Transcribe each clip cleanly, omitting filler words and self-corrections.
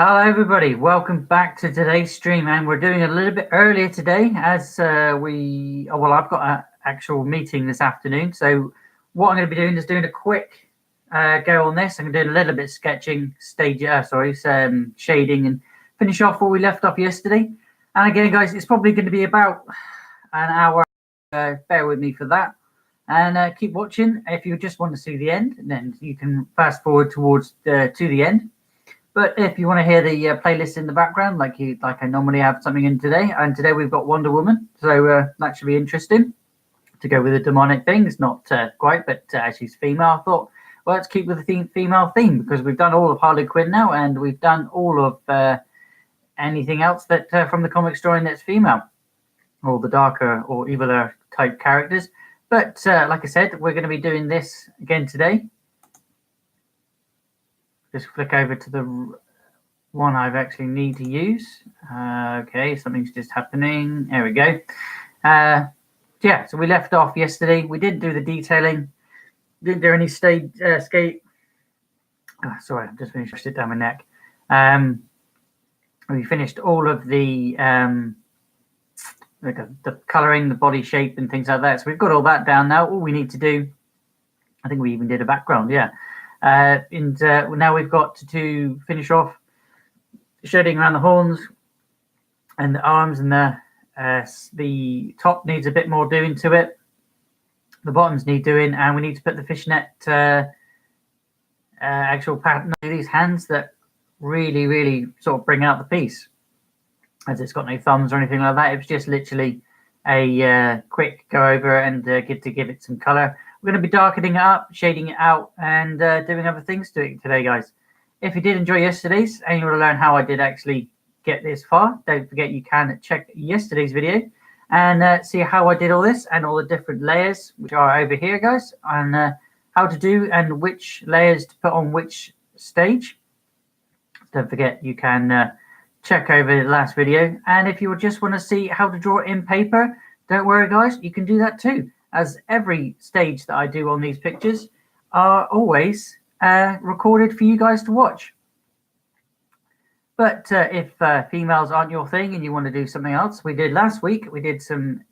Hello everybody, welcome back to today's stream, and we're doing a little bit earlier today as I've got an actual meeting this afternoon. So what I'm going to be doing is doing a quick go on this. I'm going to do a little bit of sketching, shading, and finish off where we left off yesterday. And again, guys, it's probably going to be about an hour. Bear with me for that, and keep watching. If you just want to see the end, then you can fast forward towards to the end. But if you want to hear the playlist in the background, like I normally have something in today, and today we've got Wonder Woman, so that should be interesting to go with the demonic thing. It's not quite, but she's female. I thought, well, let's keep with the female theme, because we've done all of Harley Quinn now, and we've done all of anything else that from the comic story that's female, all the darker or eviler type characters. But like I said, we're going to be doing this again today. Just flick over to the one I've actually need to use. Okay, something's just happening. There we go. Yeah, so we left off yesterday. We didn't do the detailing. Didn't do any skate. Sorry, I've just finished it down my neck. We finished all of the colouring, the body shape and things like that. So we've got all that down now. All we need to do, I think we even did a background, yeah. Now we've got to finish off shading around the horns and the arms, and the top needs a bit more doing to it. The bottoms need doing, and we need to put the fishnet actual pattern on these hands that really sort of bring out the piece, as it's got no thumbs or anything like that. It was just literally a quick go over and give it some color. We're going to be darkening it up, shading it out, and doing other things to it today, guys. If you did enjoy yesterday's and you want to learn how I did actually get this far, don't forget you can check yesterday's video and see how I did all this and all the different layers, which are over here, guys, and how to do and which layers to put on which stage. Don't forget you can check over the last video. And if you just want to see how to draw it in paper, don't worry, guys, you can do that too, as every stage that I do on these pictures are always recorded for you guys to watch. But if females aren't your thing and you want to do something else, we did last week, we did some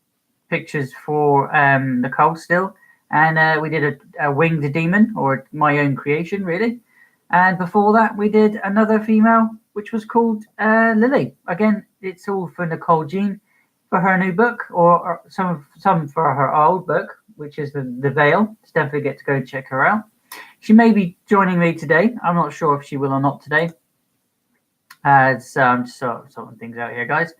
pictures for Nicole still, and we did a winged demon, or my own creation, really. And before that, we did another female, which was called Lily. Again, it's all for Nicole Jean, for her new book, or some for her old book, which is the Veil. So don't forget to go check her out. She may be joining me today. I'm not sure if she will or not today. So I'm just sorting things out here, guys.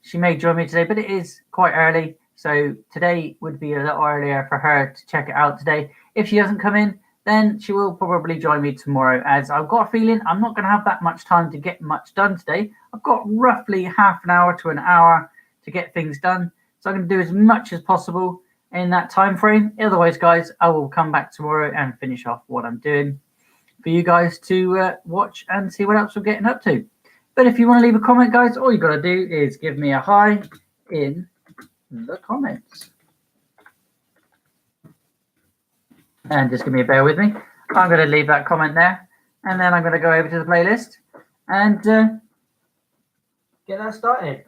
She may join me today, but it is quite early, so today would be a little earlier for her to check it out today. If she doesn't come in, then she will probably join me tomorrow, as I've got a feeling I'm not going to have that much time to get much done today. I've got roughly half an hour to an hour to get things done, so I'm going to do as much as possible in that time frame. Otherwise, guys, I will come back tomorrow and finish off what I'm doing for you guys to watch and see what else we're getting up to. But if you want to leave a comment, guys, all you got to do is give me a hi in the comments. And just give me a bear with me. I'm going to leave that comment there, and then I'm going to go over to the playlist and get that started.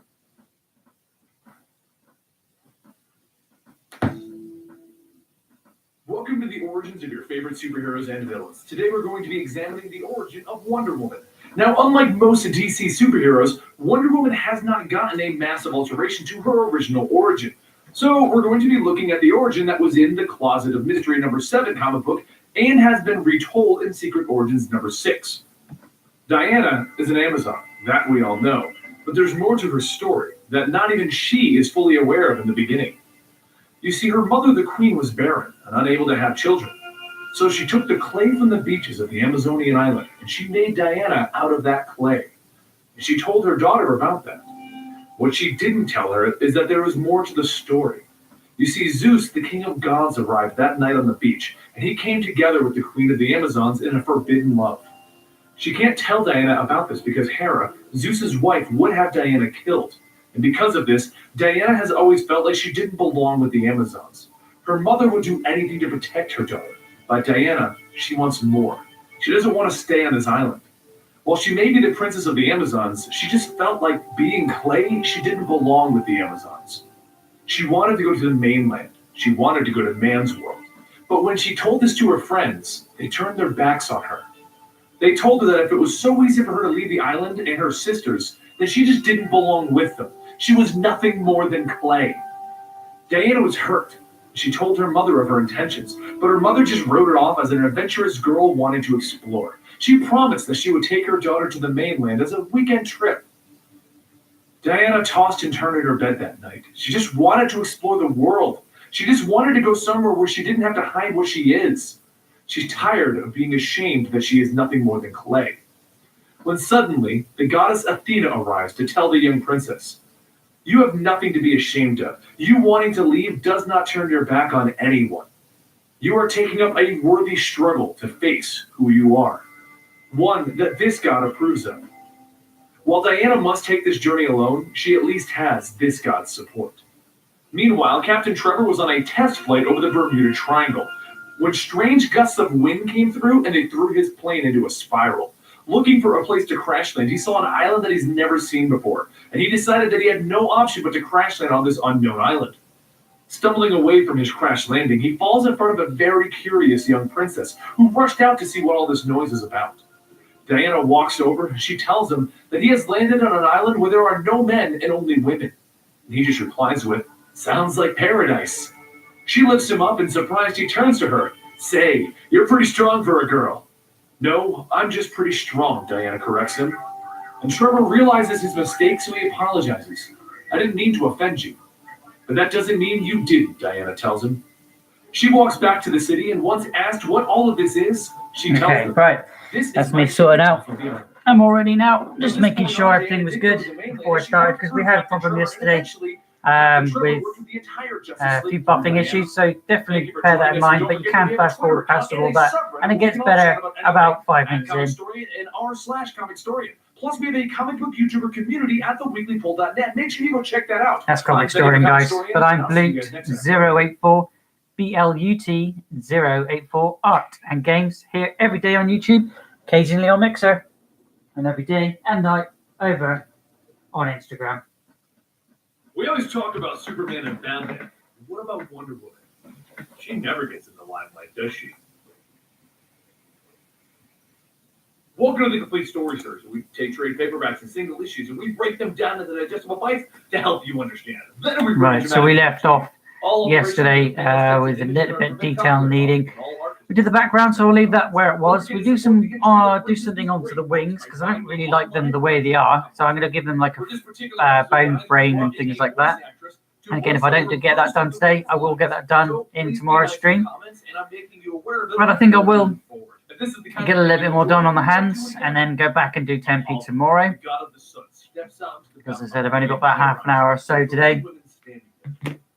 Welcome to the origins of your favorite superheroes and villains. Today we're going to be examining the origin of Wonder Woman. Now, unlike most DC superheroes, Wonder Woman has not gotten a massive alteration to her original origin. So we're going to be looking at the origin that was in the Closet of Mystery #7 comic book and has been retold in Secret Origins #6. Diana is an Amazon, that we all know, but there's more to her story that not even she is fully aware of in the beginning. You see, her mother, the queen, was barren and unable to have children. So she took the clay from the beaches of the Amazonian island and she made Diana out of that clay. And she told her daughter about that. What she didn't tell her is that there was more to the story. You see, Zeus, the king of gods, arrived that night on the beach, and he came together with the queen of the Amazons in a forbidden love. She can't tell Diana about this because Hera, Zeus's wife, would have Diana killed. And because of this, Diana has always felt like she didn't belong with the Amazons. Her mother would do anything to protect her daughter. But Diana, she wants more. She doesn't want to stay on this island. While she may be the princess of the Amazons, she just felt like being clay, she didn't belong with the Amazons. She wanted to go to the mainland. She wanted to go to man's world. But when she told this to her friends, they turned their backs on her. They told her that if it was so easy for her to leave the island and her sisters, then she just didn't belong with them. She was nothing more than clay. Diana was hurt. She told her mother of her intentions, but her mother just wrote it off as an adventurous girl wanting to explore. She promised that she would take her daughter to the mainland as a weekend trip. Diana tossed and turned in her bed that night. She just wanted to explore the world. She just wanted to go somewhere where she didn't have to hide what she is. She's tired of being ashamed that she is nothing more than clay. When suddenly, the goddess Athena arrives to tell the young princess, "You have nothing to be ashamed of. You wanting to leave does not turn your back on anyone. You are taking up a worthy struggle to face who you are, one that this god approves of." While Diana must take this journey alone, she at least has this god's support. Meanwhile, Captain Trevor was on a test flight over the Bermuda Triangle when strange gusts of wind came through and they threw his plane into a spiral. Looking for a place to crash land, he saw an island that he's never seen before, and he decided that he had no option but to crash land on this unknown island. Stumbling away from his crash landing, he falls in front of a very curious young princess who rushed out to see what all this noise is about. Diana walks over and she tells him that he has landed on an island where there are no men and only women. And he just replies with, "Sounds like paradise." She lifts him up and surprised he turns to her. "Say, you're pretty strong for a girl." "No, I'm just pretty strong," Diana corrects him. And Trevor realizes his mistake, so he apologizes. "I didn't mean to offend you." "But that doesn't mean you didn't," Diana tells him. She walks back to the city, and once asked what all of this is, she tells them, right. "This That's is me my sorted secret out. from the island." I'm all ready now. Just making sure everything was good before I started, because we had a problem yesterday with a few buffing issues, so definitely bear that in mind, but you can fast forward past all that, and it gets better about 5 minutes in. Plus, we have a comic book YouTuber community at theweeklypoll.net. Make sure you go check that out. That's comic story, guys. But I'm Blut084, BLUT084, art and games here every day on YouTube, occasionally on Mixer, and every day and night over on Instagram. We always talk about Superman and Batman. What about Wonder Woman? She never gets in the limelight, does she? Welcome to the Complete Story Series. We take trade paperbacks and single issues and we break them down into digestible bites to help you understand. Then we right, so we left off yesterday with a little bit of detail needing. We did the background, so we'll leave that where it was. We do something onto the wings because I don't really like them the way they are. So I'm going to give them like a bone frame and things like that. And again, if I don't get that done today, I will get that done in tomorrow's stream. But I think I will get a little bit more done on the hands and then go back and do Tempi tomorrow. Because as I said, I've only got about half an hour or so today,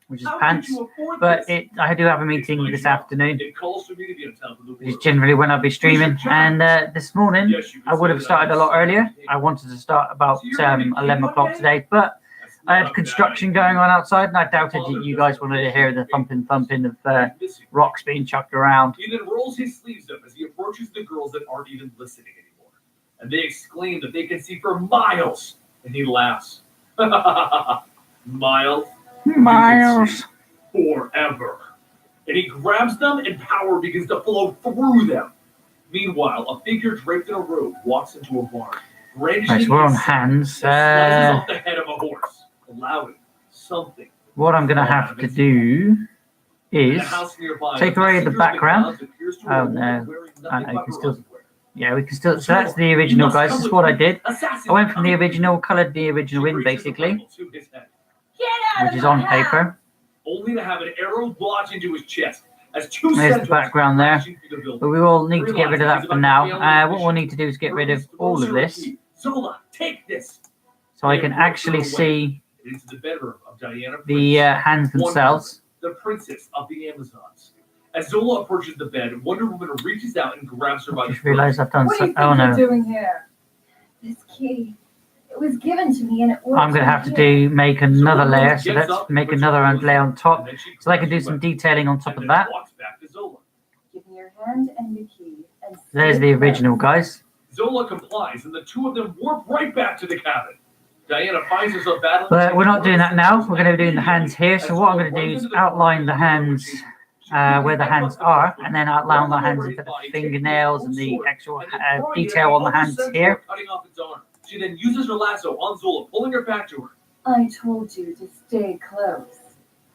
which is pants. But I do have a meeting this afternoon, which is generally when I'll be streaming. And this morning, I would have started a lot earlier. I wanted to start about 11 o'clock today, but I had construction going on outside, and I doubted that you guys wanted to hear the thumping of rocks being chucked around. He then rolls his sleeves up as he approaches the girls that aren't even listening anymore. And they exclaim that they can see for miles. And he laughs. Miles? Miles. Forever. And he grabs them and power begins to flow through them. Meanwhile, a figure draped in a robe walks into a barn. Right, so we're on hands. Slices off the head of a horse, allowing something. What I'm going to have to do is take away the background. Oh no, I know, you can still, yeah, we can still, so that's the original, guys. This is what I did. I went from the original, coloured the original in, basically, which is on paper. Only to have an arrow lodge into his chest. There's the background there, but we will need to get rid of that for now. What we'll need to do is get rid of all of this, Zola, take this. So I can actually see into the bedroom of Diana, the hands themselves. The princess of the Amazons. As Zola approaches the bed, Wonder Woman reaches out and grabs her by the throat. I just realized I've done something. Oh no. What are you doing here? This key. It was given to me and it works. I'm going to have to make another layer, so let's make another layer on top, so I can do some detailing on top of that. Give me your hand and the key. There's the original, guys. Zola complies, and the two of them warp right back to the cabin. Diana finds herself battling. But we're not doing that now. We're going to be doing the hands here. So what I'm going to do is outline the hands where the hands are, and then outline the hands with the fingernails and the actual detail on the hands here. She then uses her lasso on Zola, pulling her back to her. I told you to stay close.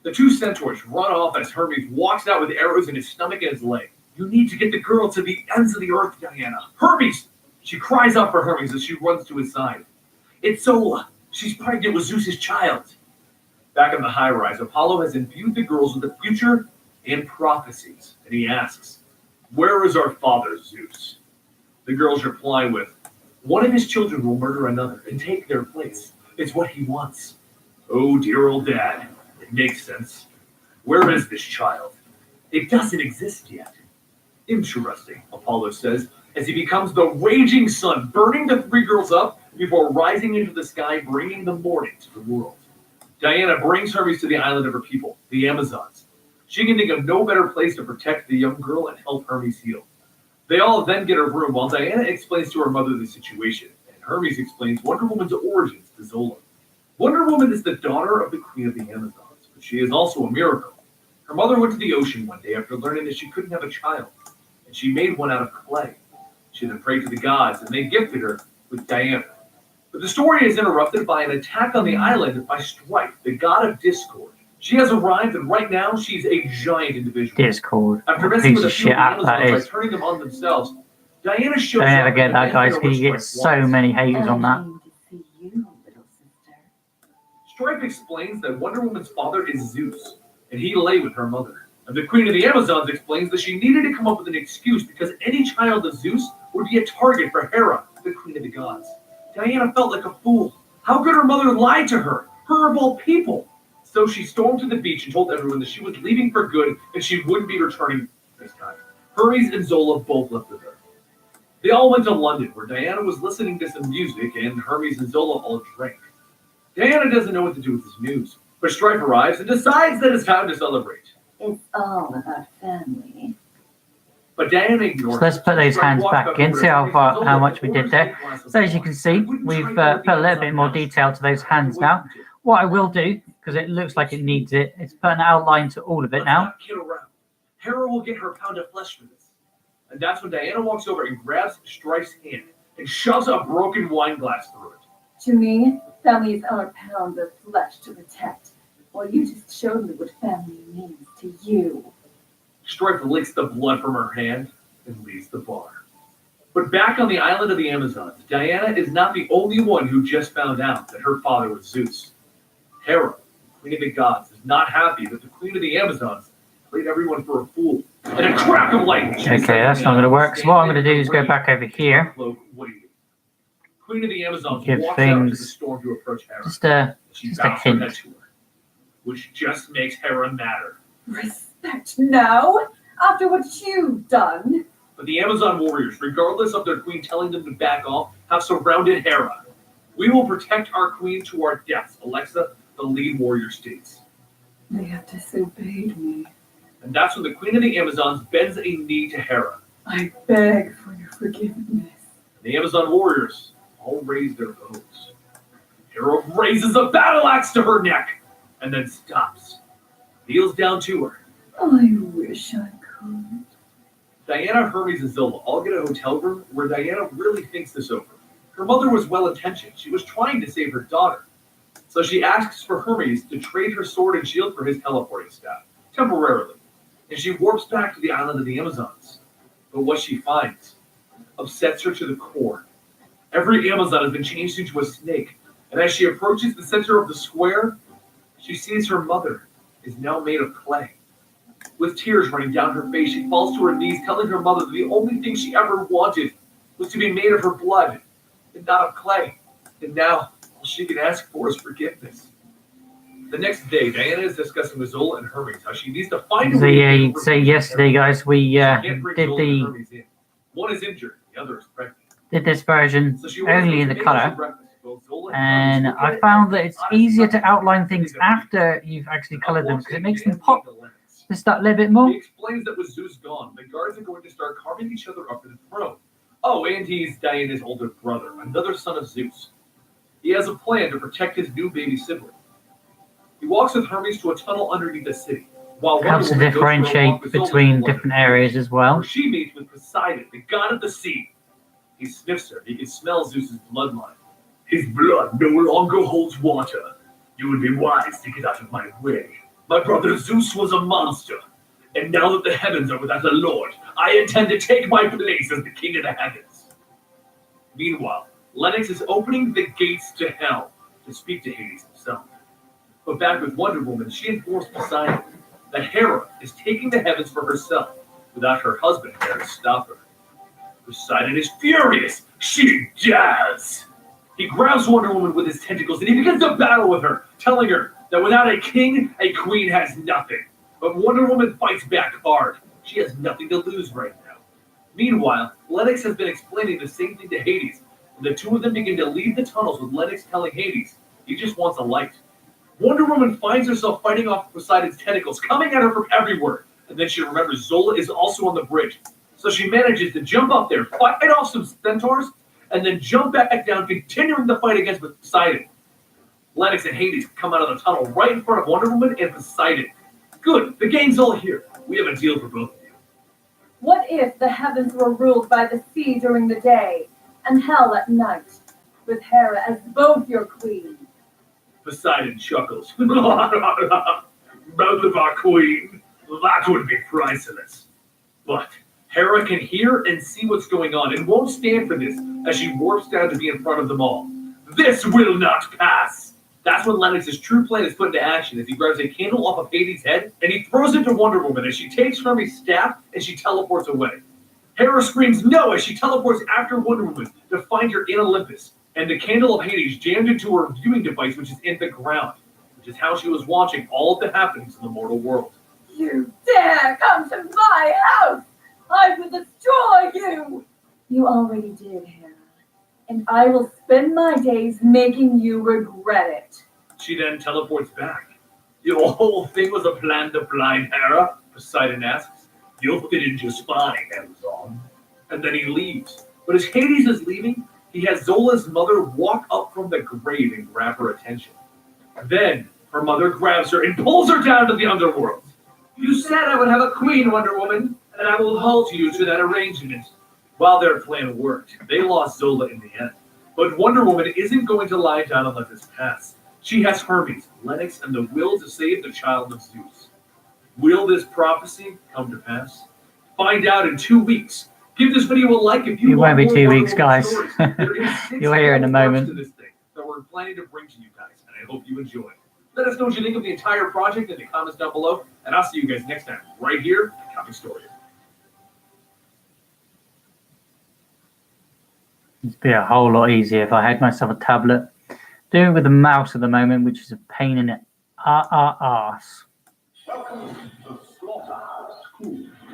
The two centaurs run off as Hermes walks out with arrows in his stomach and his leg. You need to get the girl to the ends of the earth, Diana. Hermes! She cries out for Hermes as she runs to his side. It's Zola. She's pregnant with Zeus's child. Back on the high-rise, Apollo has imbued the girls with the future and prophecies, and he asks, where is our father, Zeus? The girls reply with, one of his children will murder another and take their place. It's what he wants. Oh, dear old dad. It makes sense. Where is this child? It doesn't exist yet. Interesting, Apollo says, as he becomes the raging sun, burning the three girls up before rising into the sky, bringing the morning to the world. Diana brings Hermes to the island of her people, the Amazons. She can think of no better place to protect the young girl and help Hermes heal. They all then get a room while Diana explains to her mother the situation, and Hermes explains Wonder Woman's origins to Zola. Wonder Woman is the daughter of the Queen of the Amazons, but she is also a miracle. Her mother went to the ocean one day after learning that she couldn't have a child, and she made one out of clay. She then prayed to the gods, and they gifted her with Diana. But the story is interrupted by an attack on the island by Strife, the god of discord. She has arrived, and right now she's a giant individual. Discord. After messing with a few shit of the app that Amazons is. by turning them on themselves, Diana shows Don't ever up get and that, lets guys, her know because you what get Strife so wants. many haters on that. I came to see you, little sister. Strife explains that Wonder Woman's father is Zeus, and he lay with her mother. And the Queen of the Amazons explains that she needed to come up with an excuse because any child of Zeus would be a target for Hera, the Queen of the Gods. Diana felt like a fool. How could her mother lie to her? Her of all people. So she stormed to the beach and told everyone that she was leaving for good and she wouldn't be returning this time. Hermes and Zola both left with her. They all went to London, where Diana was listening to some music and Hermes and Zola all drank. Diana doesn't know what to do with this news, but Strife arrives and decides that it's time to celebrate. It's all about family. But Diana ignores. So let's put those hands back in, see how much we did there. So as you can see, we've put a little bit more detail to those hands now. What I will do, because it looks like it needs it, is put an outline to all of it now. Hera will get her pound of flesh for this. And that's when Diana walks over and grabs Strife's hand and shoves a broken wine glass through it. To me, families are pounds of flesh to protect. Well, you just showed me what family means to you. Strife licks the blood from her hand and leaves the bar. But back on the island of the Amazons, Diana is not the only one who just found out that her father was Zeus. Hera, Queen of the Gods, is not happy that the Queen of the Amazons played everyone for a fool. And a crack of lightning. Okay, that's not going to work. So what I'm going to do is go back over here. Queen of the Amazons Give walks out into the things storm to approach Hera. just a Her head hint. to her, which just makes Hera madder. Respect now? After what you've done? But the Amazon warriors, regardless of their queen telling them to back off, have surrounded Hera. We will protect our queen to our deaths, Alexa, the lead warrior states. They have disobeyed me. And that's when the Queen of the Amazons bends a knee to Hera. I beg for your forgiveness. The Amazon warriors all raise their bows. Hera raises a battle axe to her neck and then stops. Kneels down to her. I wish I could. Diana, Hermes, and Zola all get a hotel room where Diana really thinks this over. Her mother was well-intentioned. She was trying to save her daughter. So she asks for Hermes to trade her sword and shield for his teleporting staff, temporarily. And she warps back to the island of the Amazons. But what she finds upsets her to the core. Every Amazon has been changed into a snake. And as she approaches the center of the square, she sees her mother is now made of clay. With tears running down her face, she falls to her knees, telling her mother that the only thing she ever wanted was to be made of her blood and not of clay. And now, all she can ask for is forgiveness. The next day, Diana is discussing with Zola and Hermes how she needs to find a So way yeah, to you'd say yesterday, guys, we can't bring did Zola and the Hermes in. One is injured, the other is pregnant. did this version So she wants only in to the make us color, breakfast. Both Zola and Hermes look at I it found and that it's honestly, easier to outline things after you've actually colored them because it makes them pop just that little bit more. He explains that with Zeus gone, the guards are going to start carving each other up to the throne. Oh, and he's Diana's older brother, another son of Zeus. He has a plan to protect his new baby sibling. He walks with Hermes to a tunnel underneath the city, while Wonder Helps to Woman goes for a walk differentiate with Zola between in London, different areas as well. where she meets with Poseidon, the god of the sea. He sniffs her. He can smell Zeus's bloodline. His blood no longer holds water. You would be wise to get out of my way. My brother Zeus was a monster, and now that the heavens are without a lord, I intend to take my place as the king of the heavens. Meanwhile, Lennox is opening the gates to hell to speak to Hades himself. But back with Wonder Woman, she informs Poseidon that Hera is taking the heavens for herself without her husband there to stop her. Poseidon is furious. She does. He grabs Wonder Woman with his tentacles and he begins to battle with her, telling her that without a king, a queen has nothing. But Wonder Woman fights back hard. She has nothing to lose right now. Meanwhile, Lennox has been explaining the same thing to Hades, and the two of them begin to leave the tunnels with Lennox telling Hades he just wants a light. Wonder Woman finds herself fighting off Poseidon's tentacles, coming at her from everywhere, and then she remembers Zola is also on the bridge. So she manages to jump up there, fight off some centaurs, and then jump back down, continuing the fight against Poseidon. Lennox and Hades come out of the tunnel right in front of Wonder Woman and Poseidon. Good, the gang's all here. We have a deal for both of you. What if the heavens were ruled by the sea during the day and hell at night, with Hera as both your queens? Poseidon chuckles. Both of our queen. That would be priceless. But Hera can hear and see what's going on and won't stand for this as she warps down to be in front of them all. This will not pass. That's when Lennox's true plan is put into action as he grabs a candle off of Hades' head and he throws it to Wonder Woman as she takes Hermes' staff and she teleports away. Hera screams no as she teleports after Wonder Woman to find her in Olympus, and the candle of Hades jammed into her viewing device, which is in the ground, which is how she was watching all of the happenings in the mortal world. You dare come to my house! I will destroy you! You already did, Hera, and I will spend my days making you regret it. She then teleports back. Your whole thing was a plan to blind Hera? Poseidon asks. You'll fit in just fine, Amazon. And then he leaves. But as Hades is leaving, he has Zola's mother walk up from the grave and grab her attention. Then her mother grabs her and pulls her down to the underworld. You said I would have a queen, Wonder Woman, and I will hold you to that arrangement. While their plan worked, they lost Zola in the end. But Wonder Woman isn't going to lie down and let this pass. She has Hermes, Lennox, and the will to save the child of Zeus. Will this prophecy come to pass? Find out in 2 weeks. Give this video a like if you want won't be more 2 Wonder weeks, Woman guys. stories. There is 6 You'll hear in a parts moment. to this thing that we're planning to bring to you guys, and I hope you enjoy it. Let us know what you think of the entire project in the comments down below, and I'll see you guys next time, right here at Comic Story. It'd be a whole lot easier if I had myself a tablet. Doing it with a mouse at the moment, which is a pain in the arse.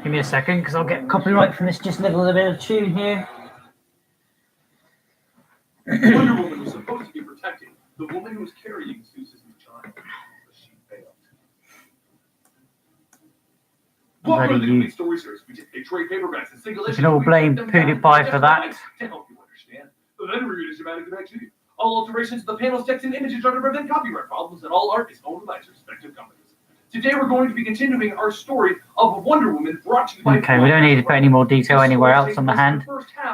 Give me a second, because I'll get copyright from this just little bit of tune here. Wonder Woman was supposed to be protecting the woman who was carrying Zeus's new child, but she failed. Welcome to the Comic Story Series. We take trade paperbacks and single We issues. can all blame PewDiePie for that. To help you understand. Then we read a dramatic back to you. All alterations to the panels, text, and images are to prevent copyright problems, and all art is owned by its respective companies. Today we're going to be continuing our story of Wonder Woman, brought to you by... Okay, we don't need to put any more detail anywhere else on the hand,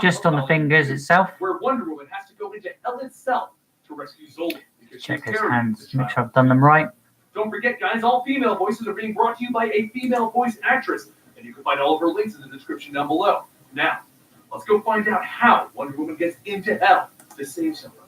just on the fingers itself. Where Wonder Woman has to go into hell itself to rescue Zola. Check his hands, make sure I've done them right. Don't forget, guys, all female voices are being brought to you by a female voice actress, and you can find all of her links in the description down below. Now, let's go find out how Wonder Woman gets into hell to save someone.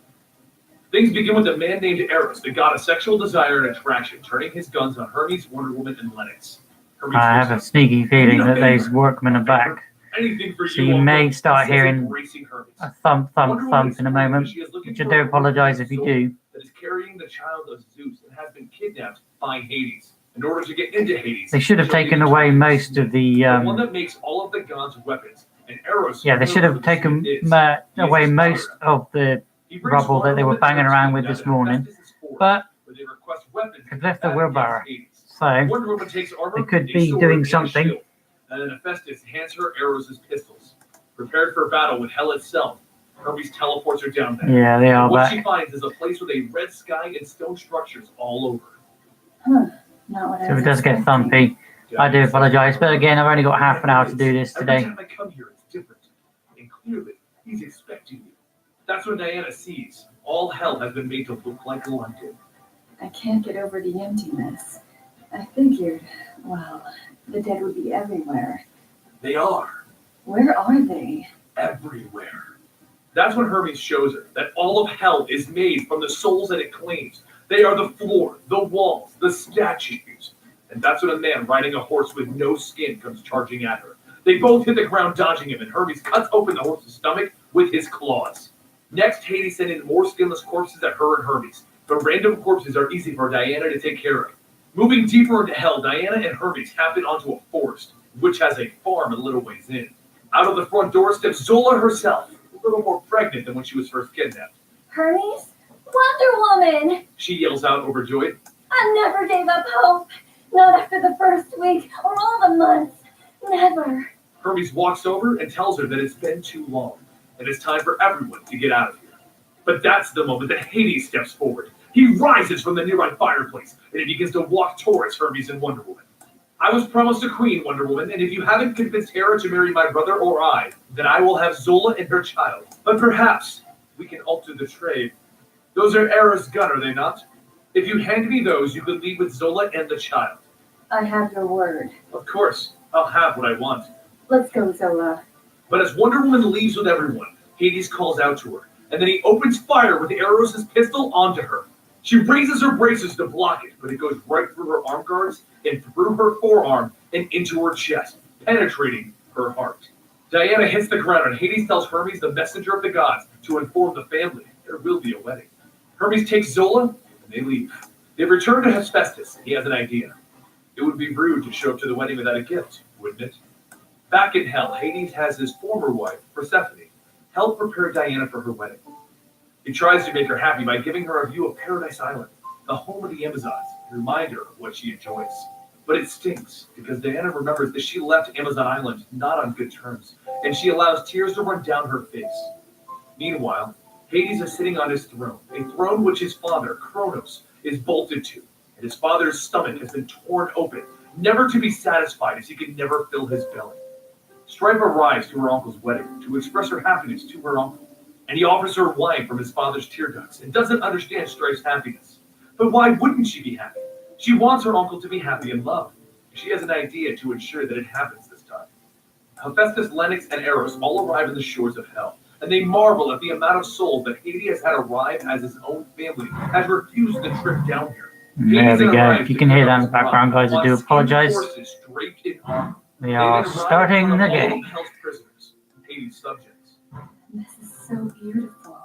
Things begin with a man named Eros, the god of sexual desire and attraction, turning his guns on Hermes, Wonder Woman, and Lennox. Hermes I have a sneaky feeling that those workmen are back. Anything for So you may start hearing Hermes. a thump, thump, thump in a moment, which I do apologise if you do. That is carrying the child of Zeus and has been kidnapped by Hades. In order to get into Hades, They should have taken away most of the... one that makes all of the gods' weapons. And Eros, yeah, they should have taken away most of the rubble that they were banging around with this morning. But they've left the wheelbarrow. So they could be doing something. And then Hephaestus hands her Eros' pistols. Prepared for battle with hell itself, Hermes teleports her down there. Yeah, they are What she back. finds is a place with a red sky and stone structures all over. Huh. Not what I So was it does get expecting. thumpy. I do apologise, but again, I've only got half an hour to do this Every today. time I come here, it's different. And clearly, he's expecting you. That's what Diana sees. All hell has been made to look like London. I can't get over the emptiness. I figured, well, the dead would be everywhere. They are Where are they? everywhere. That's when Hermes shows her that all of hell is made from the souls that it claims. They are the floor, the walls, the statues. And that's when a man riding a horse with no skin comes charging at her. They both hit the ground dodging him, and Hermes cuts open the horse's stomach with his claws. Next, Hades sent in more skinless corpses at her and Hermes. But random corpses are easy for Diana to take care of. Moving deeper into hell, Diana and Hermes happen onto a forest, which has a farm a little ways in. Out of the front door steps Zola herself, a little more pregnant than when she was first kidnapped. Hermes? Wonder Woman! She yells out, overjoyed. I never gave up hope. Not after the first week or all the months. Never. Hermes walks over and tells her that it's been too long, and it's time for everyone to get out of here. But that's the moment that Hades steps forward. He rises from the nearby fireplace, and he begins to walk towards Hermes and Wonder Woman. I was promised a queen, Wonder Woman, and if you haven't convinced Hera to marry my brother or I, then I will have Zola and her child. But perhaps we can alter the trade. Those are Hera's gun, are they not? If you hand me those, you can leave with Zola and the child. I have your word. Of course, I'll have what I want. Let's go, Zola. But as Wonder Woman leaves with everyone, Hades calls out to her, and then he opens fire with Eros' pistol onto her. She raises her braces to block it, but it goes right through her arm guards and through her forearm and into her chest, penetrating her heart. Diana hits the ground, and Hades tells Hermes, the messenger of the gods, to inform the family there will be a wedding. Hermes takes Zola, and they leave. They return to Hephaestus, and he has an idea. It would be rude to show up to the wedding without a gift, wouldn't it? Back in hell, Hades has his former wife, Persephone, help prepare Diana for her wedding. He tries to make her happy by giving her a view of Paradise Island, the home of the Amazons, to remind her of what she enjoys. But it stinks, because Diana remembers that she left Amazon Island not on good terms, and she allows tears to run down her face. Meanwhile, Hades is sitting on his throne, a throne which his father, Kronos, is bolted to, and his father's stomach has been torn open, never to be satisfied as he can never fill his belly. Stripe arrives to her uncle's wedding to express her happiness to her uncle, and he offers her wine from his father's tear ducts and doesn't understand Stripe's happiness. But why wouldn't she be happy? She wants her uncle to be happy and loved. She has an idea to ensure that it happens this time. Hephaestus, Lennox, and Eros all arrive on the shores of hell, and they marvel at the amount of souls that Hades has had arrive as his own family has refused the trip down here. There we go. If you can hear that in the background, guys, I do apologise. We are starting the game. Hades' subjects. This is so beautiful.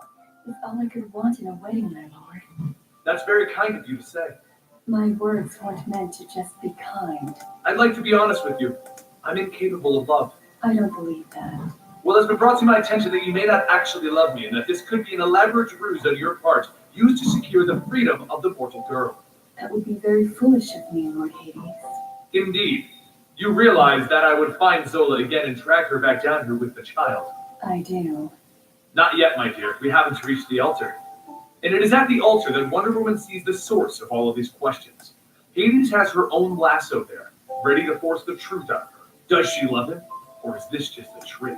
It's all I could want in a wedding, my lord. That's very kind of you to say. My words weren't meant to just be kind. I'd like to be honest with you. I'm incapable of love. I don't believe that. Well, it's been brought to my attention that you may not actually love me, and that this could be an elaborate ruse on your part, used to secure the freedom of the mortal girl. That would be very foolish of me, Lord Hades. Indeed. You realize that I would find Zola again and track her back down here with the child. I do. Not yet, my dear. We haven't reached the altar. And it is at the altar that Wonder Woman sees the source of all of these questions. Hades has her own lasso there, ready to force the truth out of her. Does she love him, or is this just a trick?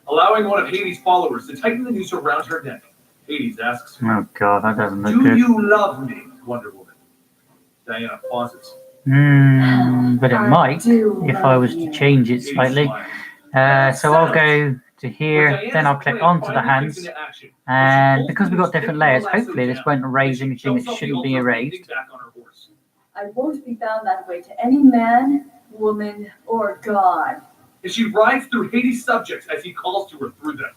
Allowing one of Hades' followers to tighten the noose around her neck, Hades asks her, Oh god, that doesn't look "Do good. you love me, Wonder Woman?" Diana pauses. But it I might do if I was love to you. change it Hades slightly. smiles. So I'll go to here, Diana's then I'll click plan onto the finally hands, kicks into action. and She because we've got pulls the different layers, lasso hopefully this down, won't and raise she anything jumps that off the shouldn't be altar, erased. leaning back on her horse. I won't be bound that way to any man, woman, or god. And she rides through Hades' subjects as he calls to her through them.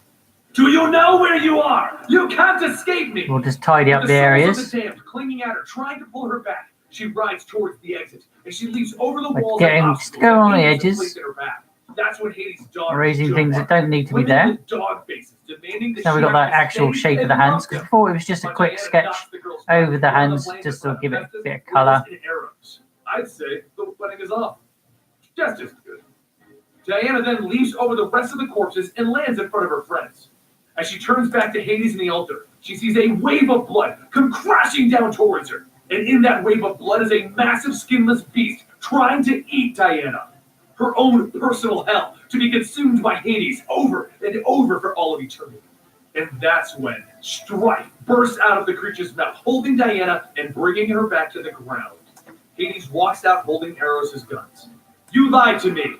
Do you know where you are? You can't escape me! We'll just tidy up the souls areas. of the damned clinging at her, trying to pull her back. She rides towards the exit, and she leaps over the Like walls getting- and just obstacles go that on the Hades has edges. placed in her path. That's when Hades' dog Raising things that don't need to be women there. with dog faces, demanding that So she we've got that have to actual stay shape of and the hands, love because them. before it was just a But quick Diana sketch knocks the girl's over the back on hands, blanket just to with give it a Hephaestus, bit of colour. Lennox, and Eros. I'd say the wedding is off. Just good. Diana then leaps over the rest of the corpses and lands in front of her friends. As she turns back to Hades and the altar, she sees a wave of blood come crashing down towards her. And in that wave of blood is a massive skinless beast trying to eat Diana. Her own personal hell to be consumed by Hades over and over for all of eternity. And that's when strife bursts out of the creature's mouth, holding Diana and bringing her back to the ground. Hades walks out holding Eros' guns. You lied to me.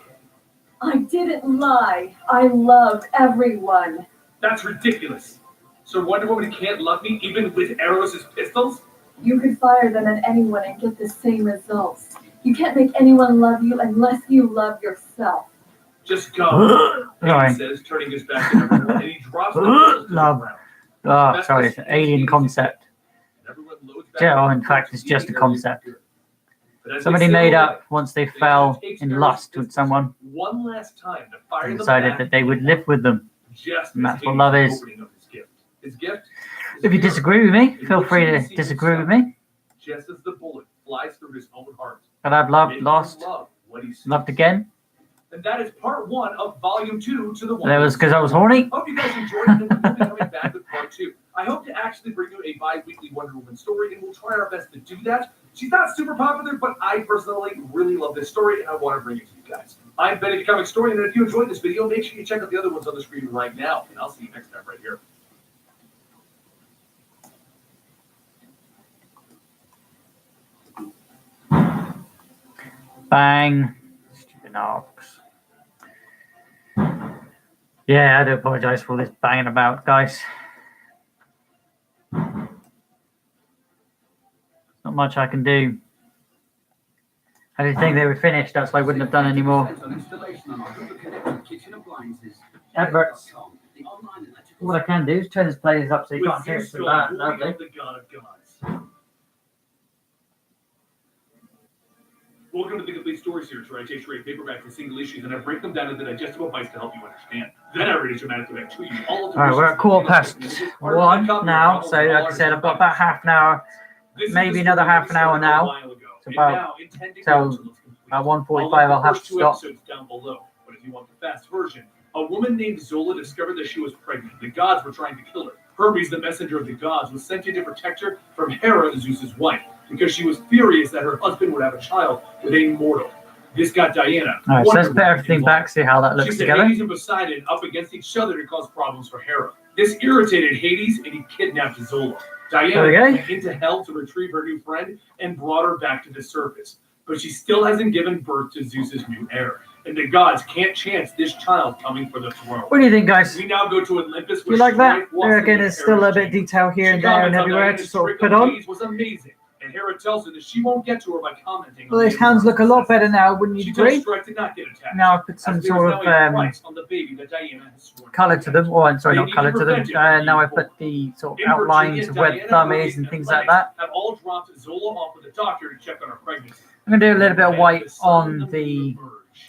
I didn't lie. I love everyone. That's ridiculous. So Wonder Woman can't love me even with Eros' pistols? You could fire them at anyone and get the same results. You can't make anyone love you unless you love yourself. Just go. Sorry. He says, turning his back to everyone, and he drops the pistols to the Love. ground. Oh, sorry, it's an alien concept. And everyone loads back Yeah, up in fact, it's just a eating their concept. food. But as Somebody they made sail up once they fell in lust with someone one last time to fire and them decided back, that they would live with them. just And as that's what Hades love was is. opening up his gift. His gift is If you pure. disagree with me, In feel which free he to sees disagree with himself, me. Just as the bullet flies through his own heart. But I've loved, making him lost, love what he sees. loved again. And that is part 1 of volume 2 to the And that was because I was horny. Hope you guys enjoyed it, and we'll be coming back with part 2. I hope to actually bring you a bi-weekly Wonder Woman story, and we'll try our best to do that. She's not super popular, but I personally really love this story, and I want to bring it to you guys. I'm Benny the Comic Story, and if you enjoyed this video, make sure you check out the other ones on the screen right now, and I'll see you next time right here. Bang. Stupid ox. Yeah, I do apologise for all this banging about, guys. Not much I can do. I didn't think they were finished, that's why I wouldn't have done any more adverts. What I can do is turn this playlist up so you can't hear it so bad. Lovely. The God of Gods. Welcome to the Complete Story Series, where I take straight paperbacks and single issues, and I break them down into digestible bites to help you understand. Then I read it dramatically back to you. All Alright, we're at 1:15 now, so like I said, I've got about half an hour, maybe another half an hour now. It's about till about 1:45 I'll have to stop. Down below. But if you want the fast version, a woman named Zola discovered that she was pregnant. The gods were trying to kill her. Hermes, the messenger of the gods, was sent in to protect her from Hera, Zeus's wife, because she was furious that her husband would have a child with a mortal. This got Diana. Alright, so let's put everything back, see how that looks She said together. Hades and Poseidon up against each other to cause problems for Hera. This irritated Hades, and he kidnapped Zola. Diana went into hell to retrieve her new friend and brought her back to the surface. But she still hasn't given birth to Zeus's new heir. And the gods can't chance this child coming for the throne. What do you think, guys? We now go to Olympus. Do you like that? There again, there's still a bit of detail here and there and everywhere to sort of put on. Was amazing. And Hera tells her that she won't get to her by commenting. Well, these hands look a lot better now, wouldn't you She tells agree? Shrek to not get attacked. Now I've put some sort of colour to them. Oh, I'm sorry, not colour to them. Now I put the sort of outlines of where the thumb is and things like that. Have all dropped Zola off with the doctor to check on her pregnancy. I'm going to do a little bit of white on the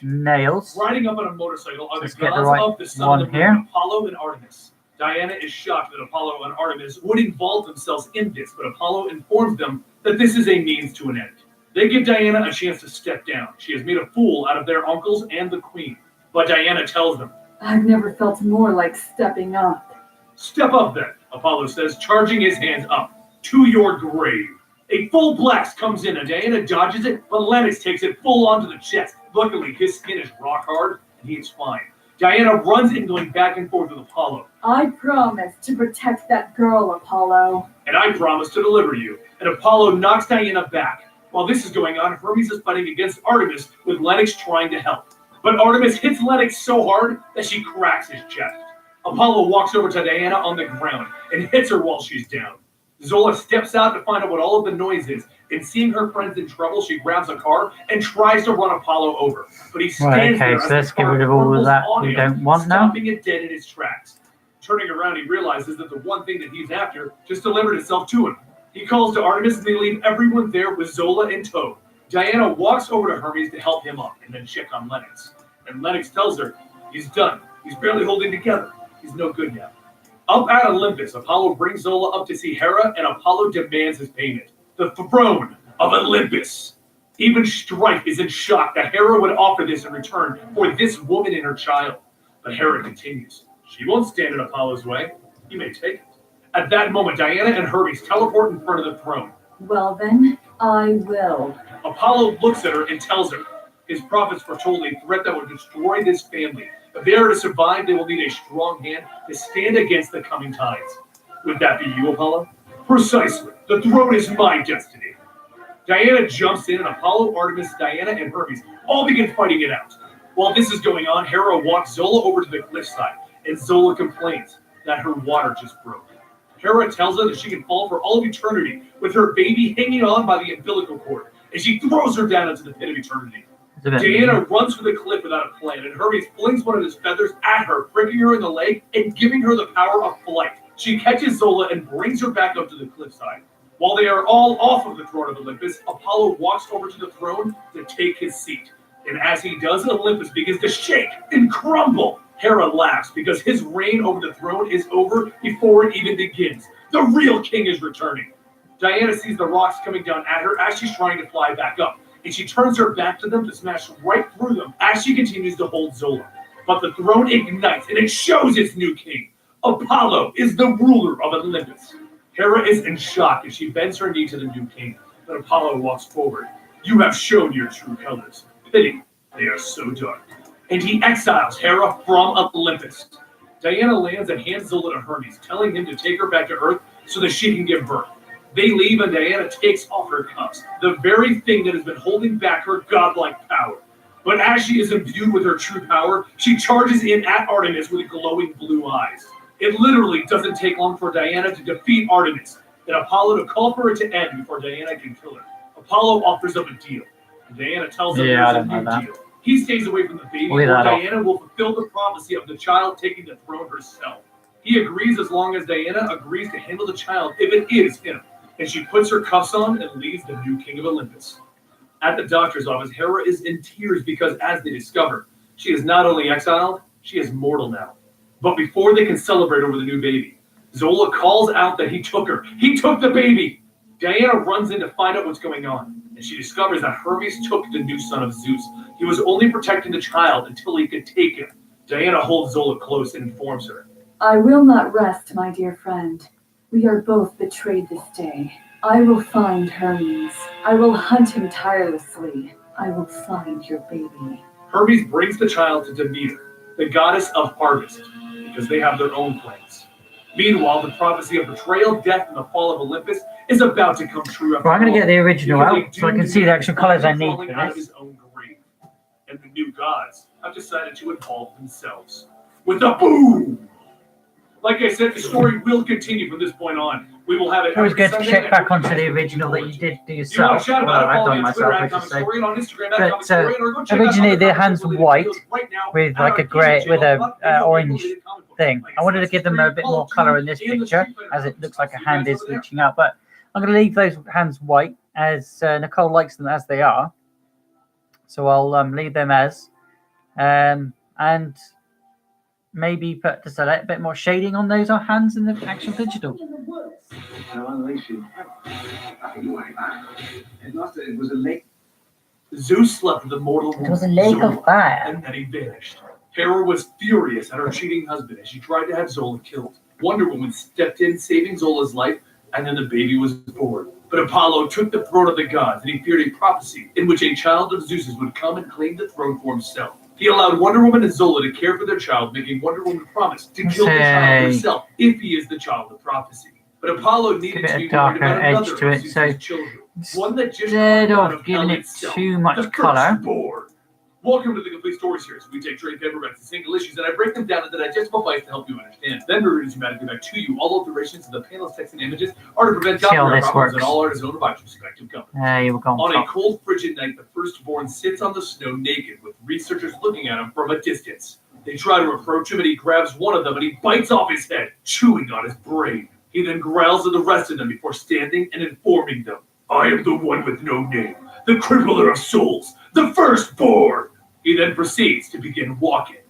nails. Riding up on a motorcycle are the Let's get the gods right of the sun one and the moon, here. Apollo and Artemis. Diana is shocked that Apollo and Artemis would involve themselves in this, but Apollo informs them that this is a means to an end. They give Diana a chance to step down. She has made a fool out of their uncles and the queen. But Diana tells them, I've never felt more like stepping up. "Step up then," Apollo says, charging his hands up. "To your grave." A full blast comes in, and Diana dodges it, but Lennox takes it full onto the chest. Luckily, his skin is rock hard, and he is fine. Diana runs in, going back and forth with Apollo. I promise to protect that girl, Apollo. "And I promise to deliver you." And Apollo knocks Diana back. While this is going on, Hermes is fighting against Artemis, with Lennox trying to help. But Artemis hits Lennox so hard that she cracks his chest. Apollo walks over to Diana on the ground and hits her while she's down. Zola steps out to find out what all of the noise is, and seeing her friends in trouble, she grabs a car and tries to run Apollo over. But he stands there Right, okay, as so the let's get car rid of all of rumbles that on we him, don't want now. stopping it dead in its tracks. Turning around, he realizes that the one thing that he's after just delivered itself to him. He calls to Artemis, and they leave everyone there with Zola in tow. Diana walks over to Hermes to help him up and then check on Lennox. And Lennox tells her he's done. He's barely holding together. He's no good now. Up at Olympus, Apollo brings Zola up to see Hera, and Apollo demands his payment. The throne of Olympus. Even Strife is in shock that Hera would offer this in return for this woman and her child. But Hera continues. She won't stand in Apollo's way. He may take it. At that moment, Diana and Hermes teleport in front of the throne. Well then, I will. Apollo looks at her and tells her his prophets foretold a threat that would destroy this family. If they are to survive, they will need a strong hand to stand against the coming tides. Would that be you, Apollo? Precisely. The throne is my destiny. Diana jumps in, and Apollo, Artemis, Diana, and Hermes all begin fighting it out. While this is going on, Hera walks Zola over to the cliffside, and Zola complains that her water just broke. Hera tells her that she can fall for all of eternity with her baby hanging on by the umbilical cord, and she throws her down into the pit of eternity. Diana runs for the cliff without a plan, and Hermes flings one of his feathers at her, pricking her in the leg and giving her the power of flight. She catches Zola and brings her back up to the cliffside. While they are all off of the throne of Olympus, Apollo walks over to the throne to take his seat. And as he does, Olympus begins to shake and crumble. Hera laughs because his reign over the throne is over before it even begins. The real king is returning. Diana sees the rocks coming down at her as she's trying to fly back up, and she turns her back to them to smash right through them as she continues to hold Zola. But the throne ignites, and it shows its new king. Apollo is the ruler of Olympus. Hera is in shock as she bends her knee to the new king, but Apollo walks forward. You have shown your true colors. Pity, they are so dark. And he exiles Hera from Olympus. Diana lands and hands Zola to Hermes, telling him to take her back to Earth so that she can give birth. They leave and Diana takes off her cuffs, the very thing that has been holding back her godlike power. But as she is imbued with her true power, she charges in at Artemis with glowing blue eyes. It literally doesn't take long for Diana to defeat Artemis, and Apollo to call for it to end before Diana can kill her. Apollo offers up a deal, and Diana tells him there's a new deal. He stays away from the baby, or Diana will fulfill the prophecy of the child taking the throne herself. He agrees as long as Diana agrees to handle the child if it is him, and she puts her cuffs on and leaves the new king of Olympus. At the doctor's office, Hera is in tears because, as they discover, she is not only exiled, she is mortal now. But before they can celebrate over the new baby, Zola calls out that he took her. He took the baby! Diana runs in to find out what's going on, and she discovers that Hermes took the new son of Zeus. He was only protecting the child until he could take him. Diana holds Zola close and informs her. I will not rest, my dear friend. We are both betrayed this day. I will find Hermes. I will hunt him tirelessly. I will find your baby. Hermes brings the child to Demeter, the goddess of harvest, because they have their own plans. Meanwhile, the prophecy of betrayal, death, and the fall of Olympus is about to come true. Well, I'm going to get the original out so I can see the actual colors I need for out of this. his own grave. And the new gods have decided to involve themselves. With a boom! Like I said, the story will continue from this point on. We will have it. It's always good to check back onto the original that you did do yourself. Well, I've done myself, I should say. But originally the hands were white with like a grey, with a orange thing. I wanted to give them a bit more colour in this picture, as it looks like a hand is reaching out. But I'm going to leave those hands white, as Nicole likes them as they are. So I'll leave them as, and maybe put just a bit more shading on those hands in the actual digital. It was a lake. Zeus slept with the mortal woman. It was a lake of fire. And then he vanished. Hera was furious at her cheating husband as she tried to have Zola killed. Wonder Woman stepped in, saving Zola's life, and then the baby was born. But Apollo took the throne of the gods, and he feared a prophecy in which a child of Zeus's would come and claim the throne for himself. He allowed Wonder Woman and Zola to care for their child, making Wonder Woman promise to kill the child herself if he is the child of prophecy. But Apollo needed to be worried about another of Zeus's children. One that just instead of giving it too much colour. Welcome to the Complete Story Series. We take trade paperbacks and single issues, and I break them down into digestible bites to help you understand. Then we read automatically back to you. All alterations of the panel's text and images are to prevent copyright problems, and all art is owned by its respective company. On a cold, frigid night, the firstborn sits on the snow naked, with researchers looking at him from a distance. They try to approach him, and he grabs one of them, and he bites off his head, chewing on his brain. He then growls at the rest of them before standing and informing them. I am the one with no name, the crippler of souls, the firstborn. He then proceeds to begin walking.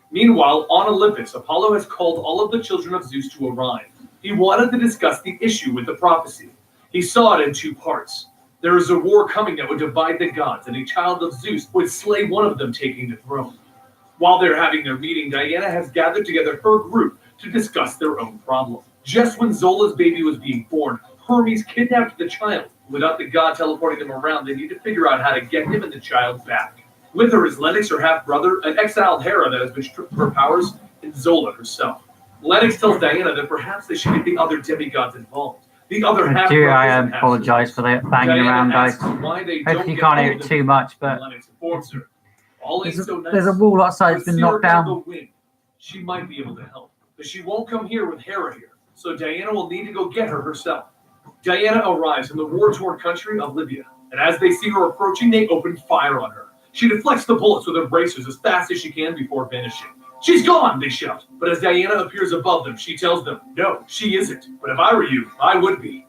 Meanwhile, on Olympus, Apollo has called all of the children of Zeus to arrive. He wanted to discuss the issue with the prophecy. He saw it in two parts. There is a war coming that would divide the gods, and a child of Zeus would slay one of them, taking the throne. While they're having their meeting, Diana has gathered together her group to discuss their own problem. Just when Zola's baby was being born, Hermes kidnapped the child. Without the god teleporting them around, they need to figure out how to get him and the child back. With her is Lennox, her half-brother, an exiled Hera that has been stripped of her powers, and Zola herself. Lennox tells Diana that perhaps they should get the other demigods involved. The other half. I apologize for that banging around, guys. Hopefully you can't hear it too much, but there's a wall outside that's been knocked down. She might be able to help, but she won't come here with Hera here, so Diana will need to go get her herself. Diana arrives in the war-torn country of Libya, and as they see her approaching, they open fire on her. She deflects the bullets with her bracers as fast as she can before vanishing. "She's gone!" they shout. But as Diana appears above them, she tells them, "No, she isn't. But if I were you, I would be."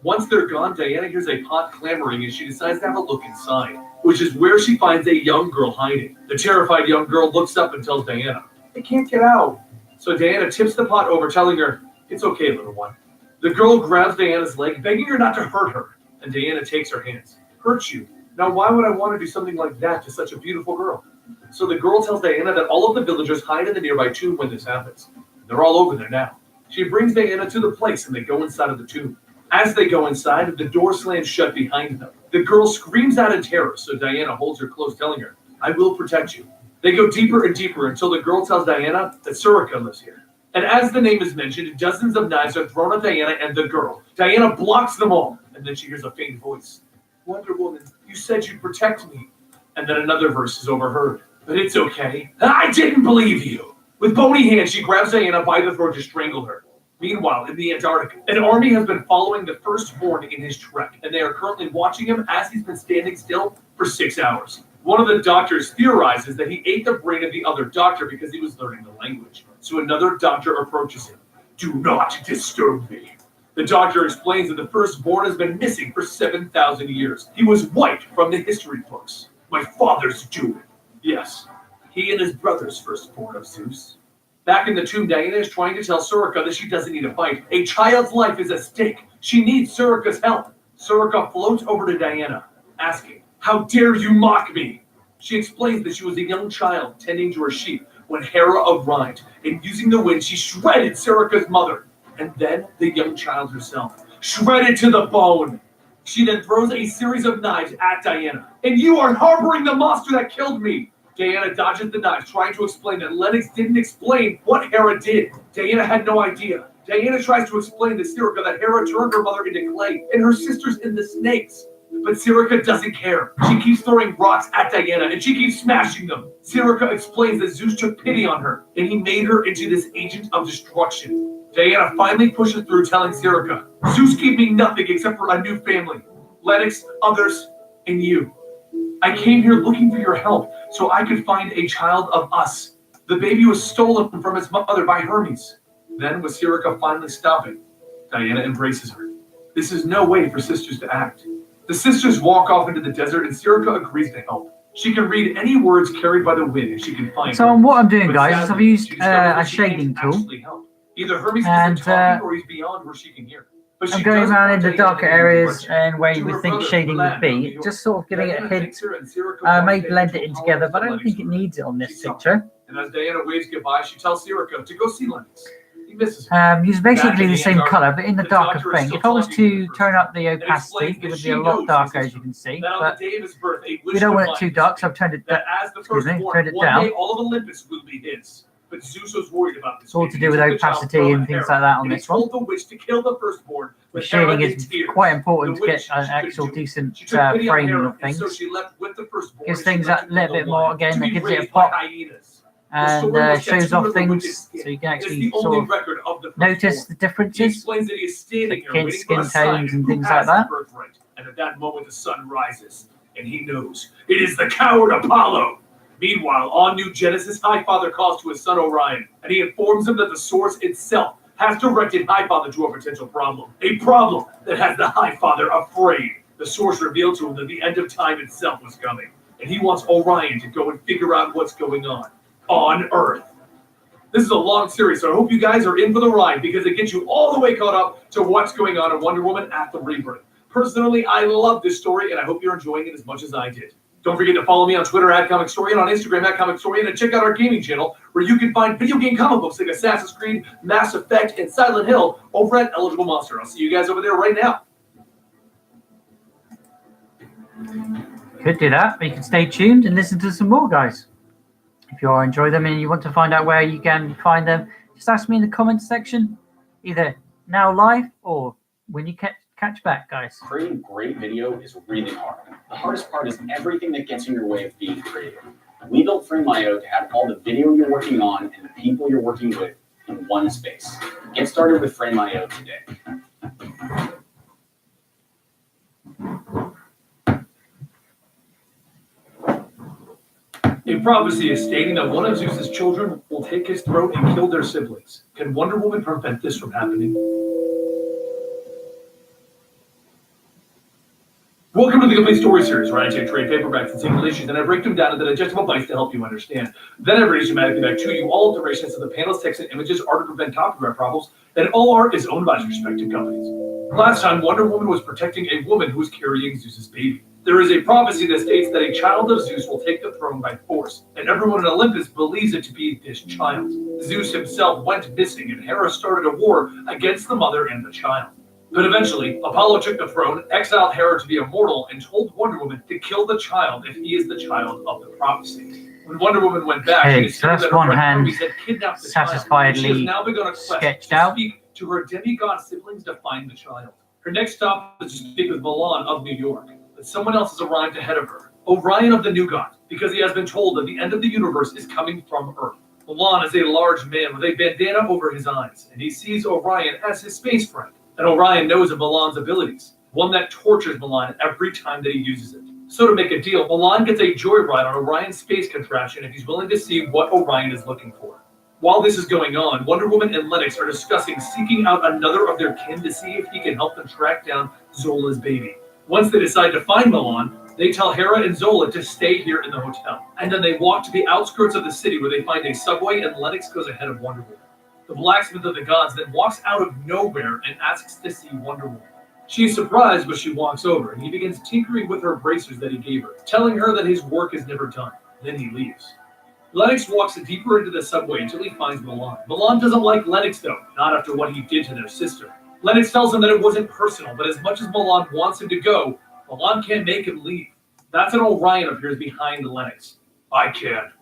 Once they're gone, Diana hears a pot clamoring and she decides to have a look inside, which is where she finds a young girl hiding. The terrified young girl looks up and tells Diana, "I can't get out." So Diana tips the pot over, telling her, "It's okay, little one." The girl grabs Diana's leg, begging her not to hurt her, and Diana takes her hands. "Hurt you? Now why would I want to do something like that to such a beautiful girl?" So the girl tells Diana that all of the villagers hide in the nearby tomb when this happens. They're all over there now. She brings Diana to the place and they go inside of the tomb. As they go inside, the door slams shut behind them. The girl screams out in terror, so Diana holds her close, telling her, "I will protect you." They go deeper and deeper until the girl tells Diana that Soraka lives here. And as the name is mentioned, dozens of knives are thrown at Diana and the girl. Diana blocks them all, and then she hears a faint voice. "Wonder Woman, you said you'd protect me." And then another verse is overheard. "But it's okay. I didn't believe you." With bony hands, she grabs Diana by the throat to strangle her. Meanwhile, in the Antarctica, an army has been following the firstborn in his trek, and they are currently watching him as he's been standing still for 6 hours. One of the doctors theorizes that he ate the brain of the other doctor because he was learning the language. So another doctor approaches him. "Do not disturb me." The doctor explains that the firstborn has been missing for 7,000 years. He was wiped from the history books. "My father's doing." Yes, he and his brother's firstborn of Zeus. Back in the tomb, Diana is trying to tell Soraka that she doesn't need to fight. A child's life is at stake. She needs Soraka's help. Soraka floats over to Diana, asking, "How dare you mock me?" She explains that she was a young child tending to her sheep when Hera arrived, and using the wind, she shredded Soraka's mother. And then the young child herself, shredded to the bone. She then throws a series of knives at Diana. "And you are harboring the monster that killed me." Diana dodges the knives, trying to explain that Lennox didn't explain what Hera did. Diana had no idea. Diana tries to explain to Soraka that Hera turned her mother into clay and her sisters into snakes. But Soraka doesn't care. She keeps throwing rocks at Diana and she keeps smashing them. Soraka explains that Zeus took pity on her and he made her into this agent of destruction. Diana finally pushes through, telling Soraka, "Zeus gave me nothing except for a new family. Lennox, others, and you. I came here looking for your help so I could find a child of us. The baby was stolen from its mother by Hermes." Then, with Soraka finally stopping, Diana embraces her. This is no way for sisters to act. The sisters walk off into the desert and Soraka agrees to help. She can read any words carried by the wind and she can find So them. what I'm doing, But guys, is sadly, I've used she discovers that a she can't shading tool. actually help. Either Hermes And, isn't talking or he's beyond where she can hear. But I'm she going does around want in the Diana darker to areas be and where to you her would think brother, shading would Milan, be, New York. just sort of giving it a Diana hint. takes her and Soraka I walks may into blend the it in hall together, of but I don't Lennox think it room. needs it on this She's sorry. picture. And as Diana waves goodbye, she tells Soraka to go see Lennox. He misses her. Use basically the same color, but in the darker thing. If I was to turn up the opacity, it would be a lot darker, as you can see. That on But the day of his birth, a wish we don't want it divine too was dark, so made, I've turned it that as the excuse me, firstborn, turned it one down. day all of Olympus will be his. But Zeus was worried about this. It's all to do with opacity and things like that on this one. He told the witch to kill the firstborn. The But shading Hera is in tears. quite important The to get witch, an she actual couldn't do it. decent She took pity on framing Hera, of and things. so she left with the firstborn, Gives and she things left a him little in bit the more, wild again, to that be gives it a raised by pop hyenas. The and story was shows tattooed off on the witch's things, skin. so you can It is actually the only sort of record of the notice firstborn. the He differences. explains that he is standing The here kid's waiting skin for a sign tones and who things has like that. the birthright. And at that moment, the sun rises, and he knows it is the coward Apollo. Meanwhile, on New Genesis, Highfather calls to his son Orion, and he informs him that the source itself has directed Highfather to a potential problem. A problem that has the Highfather afraid. The source revealed to him that the end of time itself was coming, and he wants Orion to go and figure out what's going on Earth. This is a long series, so I hope you guys are in for the ride because it gets you all the way caught up to what's going on in Wonder Woman at the Rebirth. Personally, I love this story, and I hope you're enjoying it as much as I did. Don't forget to follow me on Twitter @ComicStory and on Instagram @ComicStory, and check out our gaming channel where you can find video game comic books like Assassin's Creed, Mass Effect, and Silent Hill over at Eligible Monster. I'll see you guys over there right now. Could do that, but you can stay tuned and listen to some more, guys. If you all enjoy them and you want to find out where you can find them, just ask me in the comments section, either now live or when you catch back, guys. Creating great video is really hard. The hardest part is everything that gets in your way of being creative. We built Frame.io to have all the video you're working on and the people you're working with in one space. Get started with Frame.io today. A prophecy is stating that one of Zeus's children will take his throat and kill their siblings. Can Wonder Woman prevent this from happening? Welcome to the Complete Story Series, where I take trade paperbacks and single issues and I break them down into digestible bites to help you understand. Then I read dramatically back to you all iterations of the panels, text, and images are to prevent copyright problems, and all art is owned by its respective companies. Last time, Wonder Woman was protecting a woman who was carrying Zeus's baby. There is a prophecy that states that a child of Zeus will take the throne by force, and everyone in Olympus believes it to be this child. Zeus himself went missing, and Hera started a war against the mother and the child. But eventually, Apollo took the throne, exiled Hera to be immortal, and told Wonder Woman to kill the child if he is the child of the prophecy. When Wonder Woman went back, Okay, she so that's discovered that one her hand Hermes had kidnapped the child. satisfiedly She has now begun a quest sketched to out. speak to her demigod siblings to find the child. Her next stop is to speak with Milan of New York, but someone else has arrived ahead of her, Orion of the New God, because he has been told that the end of the universe is coming from Earth. Milan is a large man with a bandana over his eyes, and he sees Orion as his space friend. And Orion knows of Milan's abilities, one that tortures Milan every time that he uses it. So to make a deal, Milan gets a joyride on Orion's space contraption if he's willing to see what Orion is looking for. While this is going on, Wonder Woman and Lennox are discussing seeking out another of their kin to see if he can help them track down Zola's baby. Once they decide to find Milan, they tell Hera and Zola to stay here in the hotel. And then they walk to the outskirts of the city where they find a subway, and Lennox goes ahead of Wonder Woman. The blacksmith of the gods then walks out of nowhere and asks to see Wonder Woman. She is surprised, but she walks over, and he begins tinkering with her bracers that he gave her, telling her that his work is never done. Then he leaves. Lennox walks deeper into the subway until he finds Milan. Milan doesn't like Lennox, though, not after what he did to their sister. Lennox tells him that it wasn't personal, but as much as Milan wants him to go, Milan can't make him leave. That's when Orion appears behind Lennox. I can.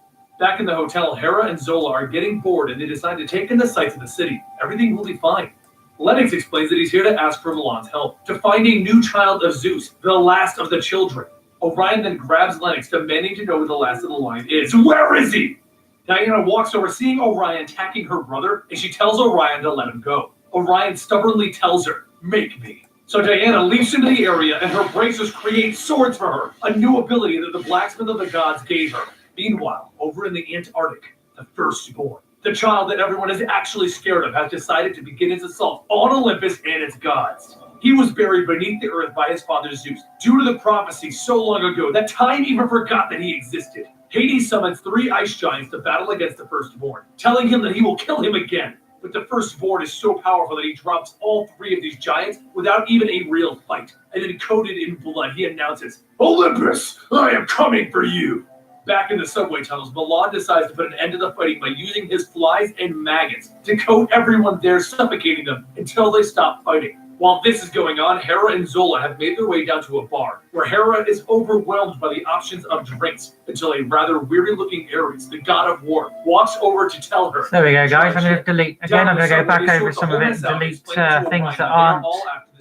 Back in the hotel, Hera and Zola are getting bored and they decide to take in the sights of the city. Everything will be fine. Lennox explains that he's here to ask for Milan's help, to find a new child of Zeus, the last of the children. Orion then grabs Lennox, demanding to know where the last of the line is. Where is he? Diana walks over, seeing Orion attacking her brother, and she tells Orion to let him go. Orion stubbornly tells her, make me. So Diana leaps into the area, and her bracers create swords for her, a new ability that the blacksmith of the gods gave her. Meanwhile, over in the Antarctic, the firstborn, the child that everyone is actually scared of, has decided to begin his assault on Olympus and its gods. He was buried beneath the earth by his father Zeus, due to the prophecy so long ago that time even forgot that he existed. Hades summons 3 ice giants to battle against the firstborn, telling him that he will kill him again. But the firstborn is so powerful that he drops all 3 of these giants without even a real fight. And then coated in blood, he announces, Olympus, I am coming for you. Back in the subway tunnels, Milan decides to put an end to the fighting by using his flies and maggots to coat everyone there, suffocating them until they stop fighting. While this is going on, Hera and Zola have made their way down to a bar, where Hera is overwhelmed by the options of drinks, until a rather weary-looking Ares, the god of war, walks over to tell her. There we go, guys. I'm going to delete, again, I'm going to go back over some of it and delete things that aren't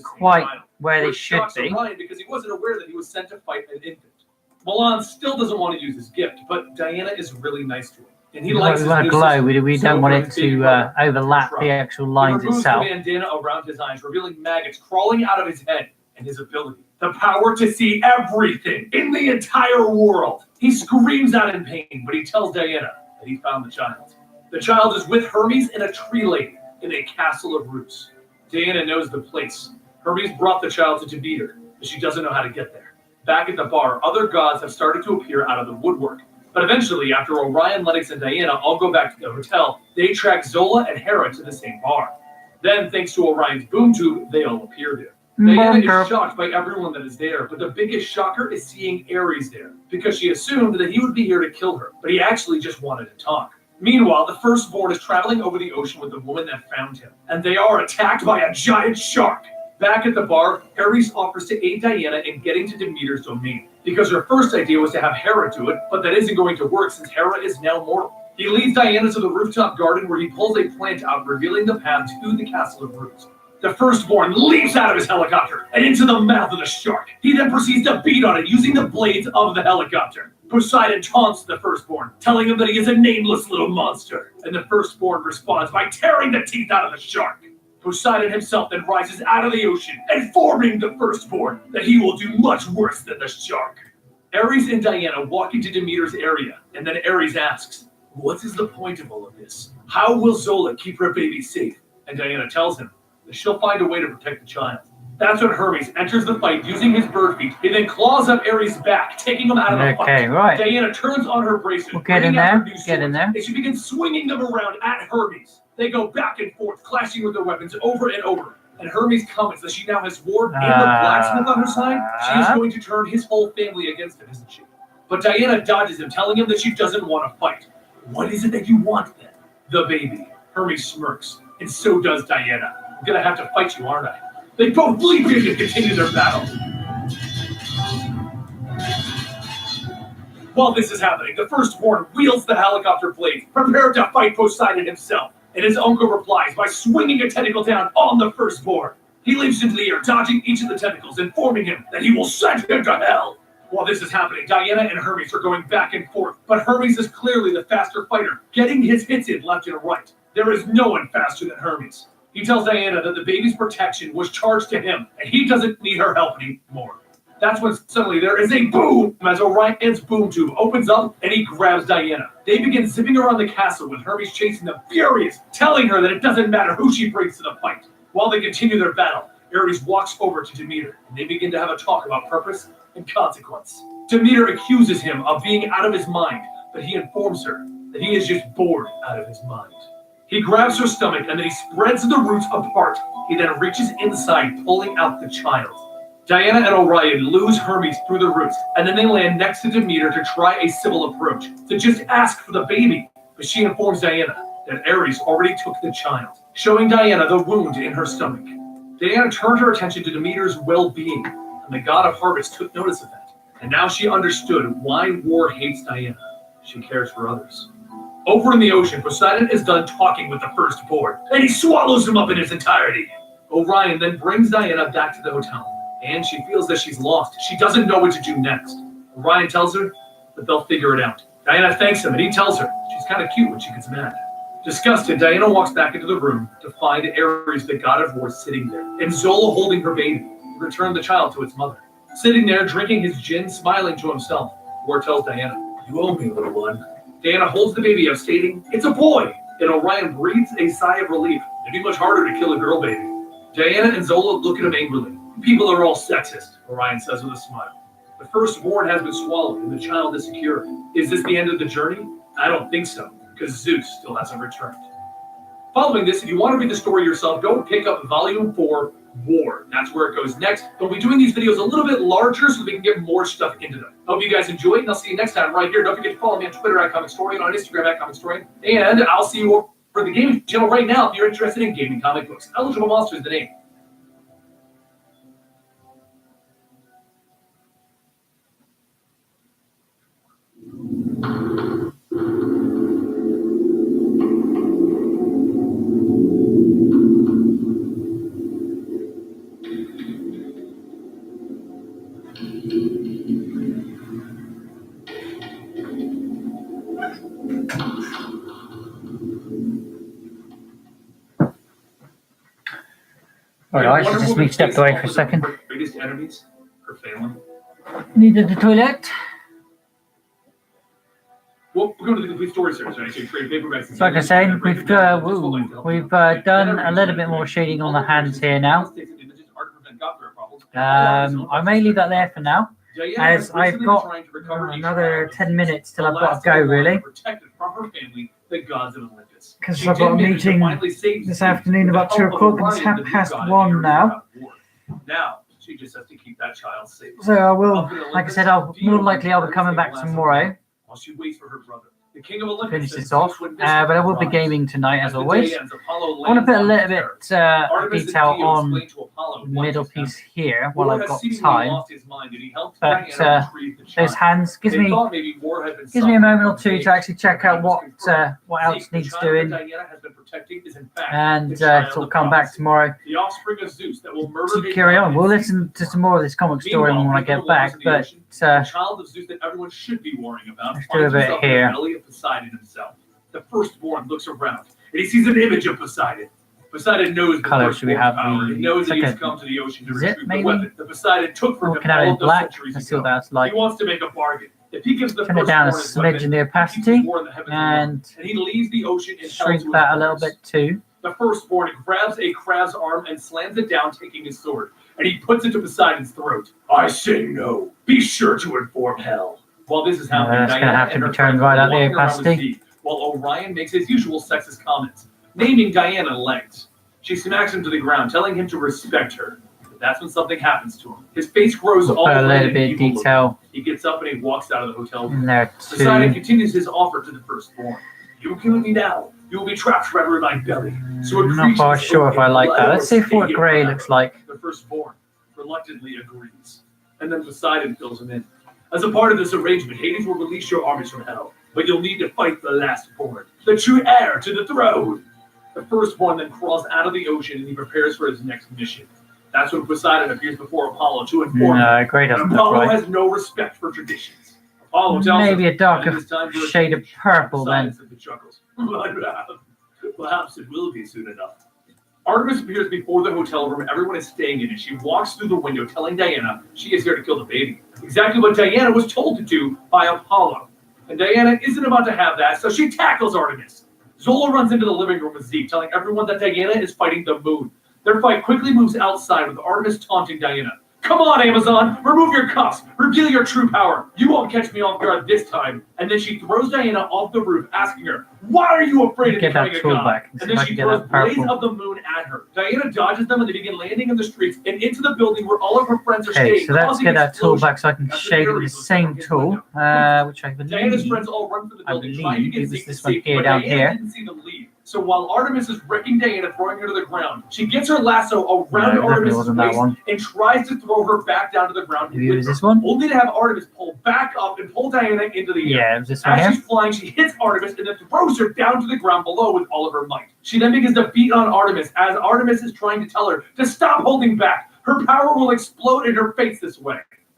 quite where they should be. Because he wasn't aware that he was sent to fight an infant. Milan still doesn't want to use his gift, but Diana is really nice to him. And he likes we want to glow. We don't want it to overlap the actual lines he removes itself. The bandana around his eyes, revealing maggots crawling out of his head, and his ability, the power to see everything in the entire world. He screams out in pain, but he tells Diana that he found the child. The child is with Hermes and a tree lady in a castle of roots. Diana knows the place. Hermes brought the child to Demeter, but she doesn't know how to get there. Back at the bar, other gods have started to appear out of the woodwork. But eventually, after Orion, Lennox, and Diana all go back to the hotel, they track Zola and Hera to the same bar. Then, thanks to Orion's boom tube, they all appear there. Diana Bonker. is shocked by everyone that is there, but the biggest shocker is seeing Ares there, because she assumed that he would be here to kill her, but he actually just wanted to talk. Meanwhile, the firstborn is traveling over the ocean with the woman that found him, and they are attacked by a giant shark. Back at the bar, Ares offers to aid Diana in getting to Demeter's domain, because her first idea was to have Hera do it, but that isn't going to work since Hera is now mortal. He leads Diana to the rooftop garden where he pulls a plant out, revealing the path to the Castle of Roots. The firstborn leaps out of his helicopter and into the mouth of the shark. He then proceeds to beat on it using the blades of the helicopter. Poseidon taunts the firstborn, telling him that he is a nameless little monster, and the firstborn responds by tearing the teeth out of the shark. Poseidon himself then rises out of the ocean, informing the firstborn that he will do much worse than the shark. Ares and Diana walk into Demeter's area, and then Ares asks, "What is the point of all of this? How will Zola keep her baby safe?" And Diana tells him that she'll find a way to protect the child. That's when Hermes enters the fight using his bird feet. He then claws up Ares' back, taking him out of the fight. Okay, right. Diana turns on her bracelet, We'll get in bringing out there. her new Get in swords, there. and she begins swinging them around at Hermes. They go back and forth, clashing with their weapons over and over. And Hermes comments that she now has Ward and the blacksmith on her side. She is going to turn his whole family against him, isn't she? But Diana dodges him, telling him that she doesn't want to fight. What is it that you want then? The baby. Hermes smirks, and so does Diana. I'm gonna have to fight you, aren't I? They both leap in to continue their battle. While this is happening, the firstborn wields the helicopter blade, prepared to fight Poseidon himself, and his uncle replies by swinging a tentacle down on the firstborn. He leaps into the air, dodging each of the tentacles, informing him that he will send him to hell. While this is happening, Diana and Hermes are going back and forth, but Hermes is clearly the faster fighter, getting his hits in left and right. There is no one faster than Hermes. He tells Diana that the baby's protection was charged to him, and he doesn't need her help anymore. That's when suddenly there is a boom as Orion's boom tube opens up and he grabs Diana. They begin zipping around the castle with Hermes chasing them furious, telling her that it doesn't matter who she brings to the fight. While they continue their battle, Ares walks over to Demeter, and they begin to have a talk about purpose and consequence. Demeter accuses him of being out of his mind, but he informs her that he is just bored out of his mind. He grabs her stomach and then he spreads the roots apart. He then reaches inside, pulling out the child. Diana and Orion lose Hermes through the roots, and then they land next to Demeter to try a civil approach, to just ask for the baby. But she informs Diana that Ares already took the child, showing Diana the wound in her stomach. Diana turned her attention to Demeter's well-being, and the god of harvest took notice of that. And now she understood why war hates Diana. She cares for others. Over in the ocean, Poseidon is done talking with the firstborn, and he swallows him up in its entirety. Orion then brings Diana back to the hotel, and she feels that she's lost. She doesn't know what to do next. Orion tells her that they'll figure it out. Diana thanks him, and he tells her she's kind of cute when she gets mad. Disgusted, Diana walks back into the room to find Ares, the god of war, sitting there, and Zola holding her baby, returned the child to its mother. Sitting there, drinking his gin, smiling to himself, War tells Diana, "You owe me, little one." Diana holds the baby up, stating, "It's a boy!" And Orion breathes a sigh of relief. It'd be much harder to kill a girl baby. Diana and Zola look at him angrily. "People are all sexist," Orion says with a smile. The firstborn has been swallowed and the child is secure. Is this the end of the journey? I don't think so, because Zeus still hasn't returned. Following this, if you want to read the story yourself, go pick up Volume 4, War. That's where it goes next. We'll be doing these videos a little bit larger so we can get more stuff into them. Hope you guys enjoyed, and I'll see you next time right here. Don't forget to follow me on Twitter @ComicStorian, on Instagram @ComicStorian, and I'll see you for the gaming channel right now if you're interested in gaming comic books. Eligible Monster is the name. Alright, so just me stepped away for a second. Her biggest enemies, her family. Needed the toilet. Well, we're going to the complete story series, right? So you trade paperbacks. So like I said, we've done a little bit more shading on the hands here now. I may leave that there for now, as I've got another 10 minutes till I've got to go, really. Because I've got a meeting this afternoon about 2 o'clock, and it's 1:30 now. Now she just has to keep that child safe. So I will, like I said, I'll more likely I'll be coming back tomorrow. While she waits for her brother, the king of Olympus, Finish this off. But I will be gaming tonight as always. I want to put a little bit of detail on the middle piece here while I've got time. But those hands gives me a moment or two to actually check out what else needs doing, and sort of come back tomorrow to carry on. We'll listen to some more of this comic story when I get back. But child of Zeus that everyone should be worrying about. Let's do a bit here. Belly of Poseidon himself. The firstborn looks around and he sees an image of Poseidon. Poseidon knows the color should we have power. He knows that like he's come to the ocean to is it retrieve the maybe? weapon that Poseidon took from Or him can I have all it of those black? centuries Let's see what ago. that's like. He wants to make a bargain. If he gives the Turn it down a firstborn smidge his in the weapon, he keeps opacity war in the heavens and he leaves the ocean in hell shrink to that a his little brothers. bit too. The firstborn grabs a crab's arm and slams it down, taking his sword, and he puts it to Poseidon's throat. I say no. Be sure to inform hell. While this is happening, That's gonna Diana have to and be her turned friends right are out the walking around opacity. sea, while Orion makes his usual sexist comments, naming Diana legs. She smacks him to the ground, telling him to respect her. But that's when something happens to him. His face grows all Put a red little and bit of evil looking. detail He gets up and he walks out of the hotel room. in there Poseidon too. continues his offer to the firstborn. You kill me now. You will be trapped forever in my belly. So I'm not quite sure if I like that. Let's see what grey looks like. The firstborn reluctantly agrees. And then Poseidon fills him in. As a part of this arrangement, Hades will release your armies from hell, but you'll need to fight the lastborn, the true heir to the throne. The firstborn then crawls out of the ocean and he prepares for his next mission. That's when Poseidon appears before Apollo to inform him. No, grey doesn't look Apollo right. has no respect for traditions. Apollo tells Maybe him, a darker "And it is time for a shade of change." purple Poseidon then. simply chuckles. Perhaps it will be soon enough. Artemis appears before the hotel room everyone is staying in, and she walks through the window telling Diana she is here to kill the baby. Exactly what Diana was told to do by Apollo. And Diana isn't about to have that, so she tackles Artemis. Zola runs into the living room with Zeke, telling everyone that Diana is fighting the moon. Their fight quickly moves outside with Artemis taunting Diana. Come on, Amazon! Remove your cuffs! Reveal your true power! You won't catch me off guard this time! And then she throws Diana off the roof, asking her, why are you afraid of Get that becoming a tool god? back. And then I she can get throws that blades purple. of the moon at her. Diana dodges them and they begin landing in the streets and into the building where all of her friends are Okay, staying, so let's causing get that tool explosions. back so I can That's shade when it with the Ares looks same out his tool, window. which I Diana's believe friends all run for the I building, trying to believe get it was Zeke this to one safety, here but down Diana here. didn't see them leave. So while Artemis is wrecking Diana, throwing her to the ground, she gets her lasso around No, it definitely Artemis' wasn't that waist one. and tries to throw her back down to the ground. Maybe it with was her, this one? only to have Artemis pull back up and pull Diana into the air. Yeah, it was this one As here. she's flying, she hits Artemis and then throws her down to the ground below with all of her might. She then begins to beat on Artemis as Artemis is trying to tell her to stop holding back. Her power will explode in her face this way.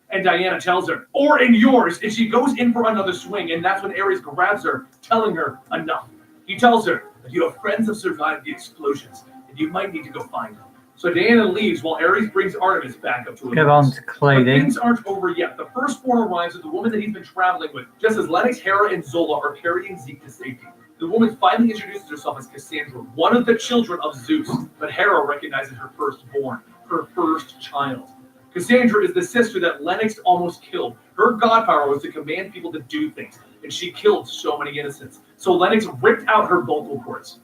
And Diana tells her, or in yours, and she goes in for another swing, and that's when Ares grabs her, telling her enough. He tells her that your friends have survived the explosions, and you might need to go find them. So Diana leaves while Ares brings Artemis back up to her. Go on to But clothing. things aren't over yet. The firstborn arrives with the woman that he's been traveling with, just as Lennox, Hera, and Zola are carrying Zeke to safety. The woman finally introduces herself as Cassandra, one of the children of Zeus, but Hera recognizes her firstborn, her first child. Cassandra is the sister that Lennox almost killed. Her god power was to command people to do things, and she killed so many innocents. So Lennox ripped out her vocal cords.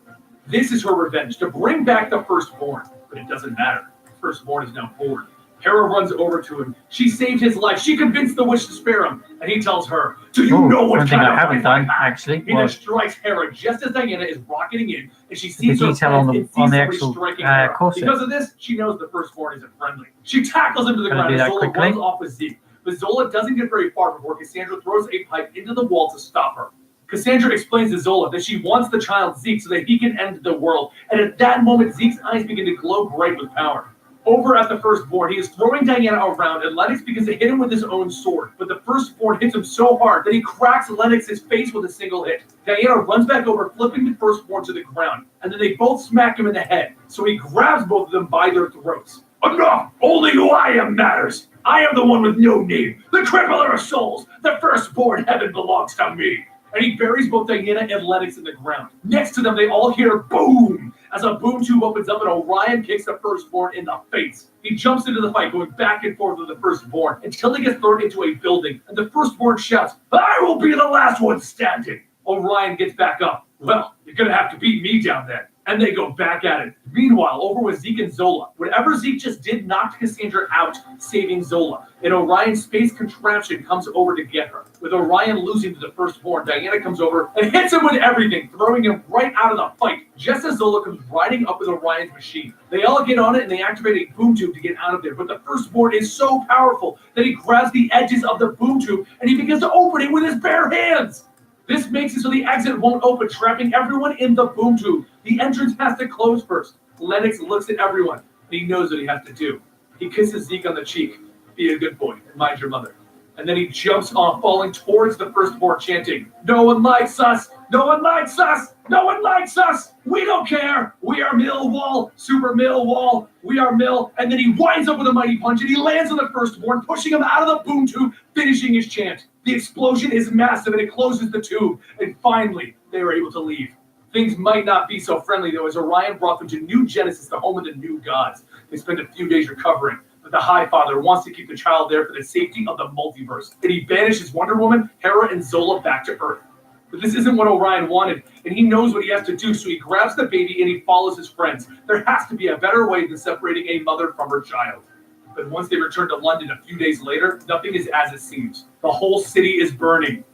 This is her revenge, to bring back the firstborn, but it doesn't matter. The firstborn is now born. Hera runs over to him. She saved his life. She convinced the witch to spare him, and he tells her, "Do you know what one thing kind I of haven't life done I have?" actually He then was strikes Hera just as Diana is rocketing in, and she the sees her detail friends on the and sees somebody actual striking Hera. corset. Because of this, she knows the firstborn isn't friendly. She tackles him to the Gotta ground, do and that Zola quickly. runs off with Zeke. But Zola doesn't get very far before Cassandra throws a pipe into the wall to stop her. Cassandra explains to Zola that she wants the child Zeke so that he can end the world, and at that moment, Zeke's eyes begin to glow bright with power. Over at the firstborn, he is throwing Diana around, and Lennox begins to hit him with his own sword. But the firstborn hits him so hard that he cracks Lennox's face with a single hit. Diana runs back over, flipping the firstborn to the ground, and then they both smack him in the head. So he grabs both of them by their throats. Enough! Only who I am matters! I am the one with no name, the crippler of souls! The firstborn heaven belongs to me! And he buries both Diana and Lennox in the ground. Next to them, they all hear boom! As a boom tube opens up and Orion kicks the firstborn in the face. He jumps into the fight, going back and forth with the firstborn, until he gets thrown into a building, and the firstborn shouts, "I will be the last one standing!" Orion gets back up. "Well, you're gonna have to beat me down then." And they go back at it. Meanwhile, over with Zeke and Zola. Whatever Zeke just did knocked Cassandra out, saving Zola. And Orion's space contraption comes over to get her. With Orion losing to the firstborn, Diana comes over and hits him with everything, throwing him right out of the fight, just as Zola comes riding up with Orion's machine. They all get on it and they activate a boom tube to get out of there, but the firstborn is so powerful that he grabs the edges of the boom tube and he begins to open it with his bare hands. This makes it so the exit won't open, trapping everyone in the boom tube. The entrance has to close first. Lennox looks at everyone, and he knows what he has to do. He kisses Zeke on the cheek. Be a good boy, and mind your mother. And then he jumps off, falling towards the firstborn, chanting, "No one likes us! No one likes us! No one likes us! We don't care! We are Millwall! Super Millwall! We are Mill!" And then he winds up with a mighty punch, and he lands on the firstborn, pushing him out of the boom tube, finishing his chant. The explosion is massive, and it closes the tube. And finally, they are able to leave. Things might not be so friendly, though, as Orion brought them to New Genesis, the home of the new gods. They spend a few days recovering, but the High Father wants to keep the child there for the safety of the multiverse. And he banishes Wonder Woman, Hera, and Zola back to Earth. But this isn't what Orion wanted, and he knows what he has to do, so he grabs the baby and he follows his friends. There has to be a better way than separating a mother from her child. But once they return to London a few days later, nothing is as it seems. The whole city is burning.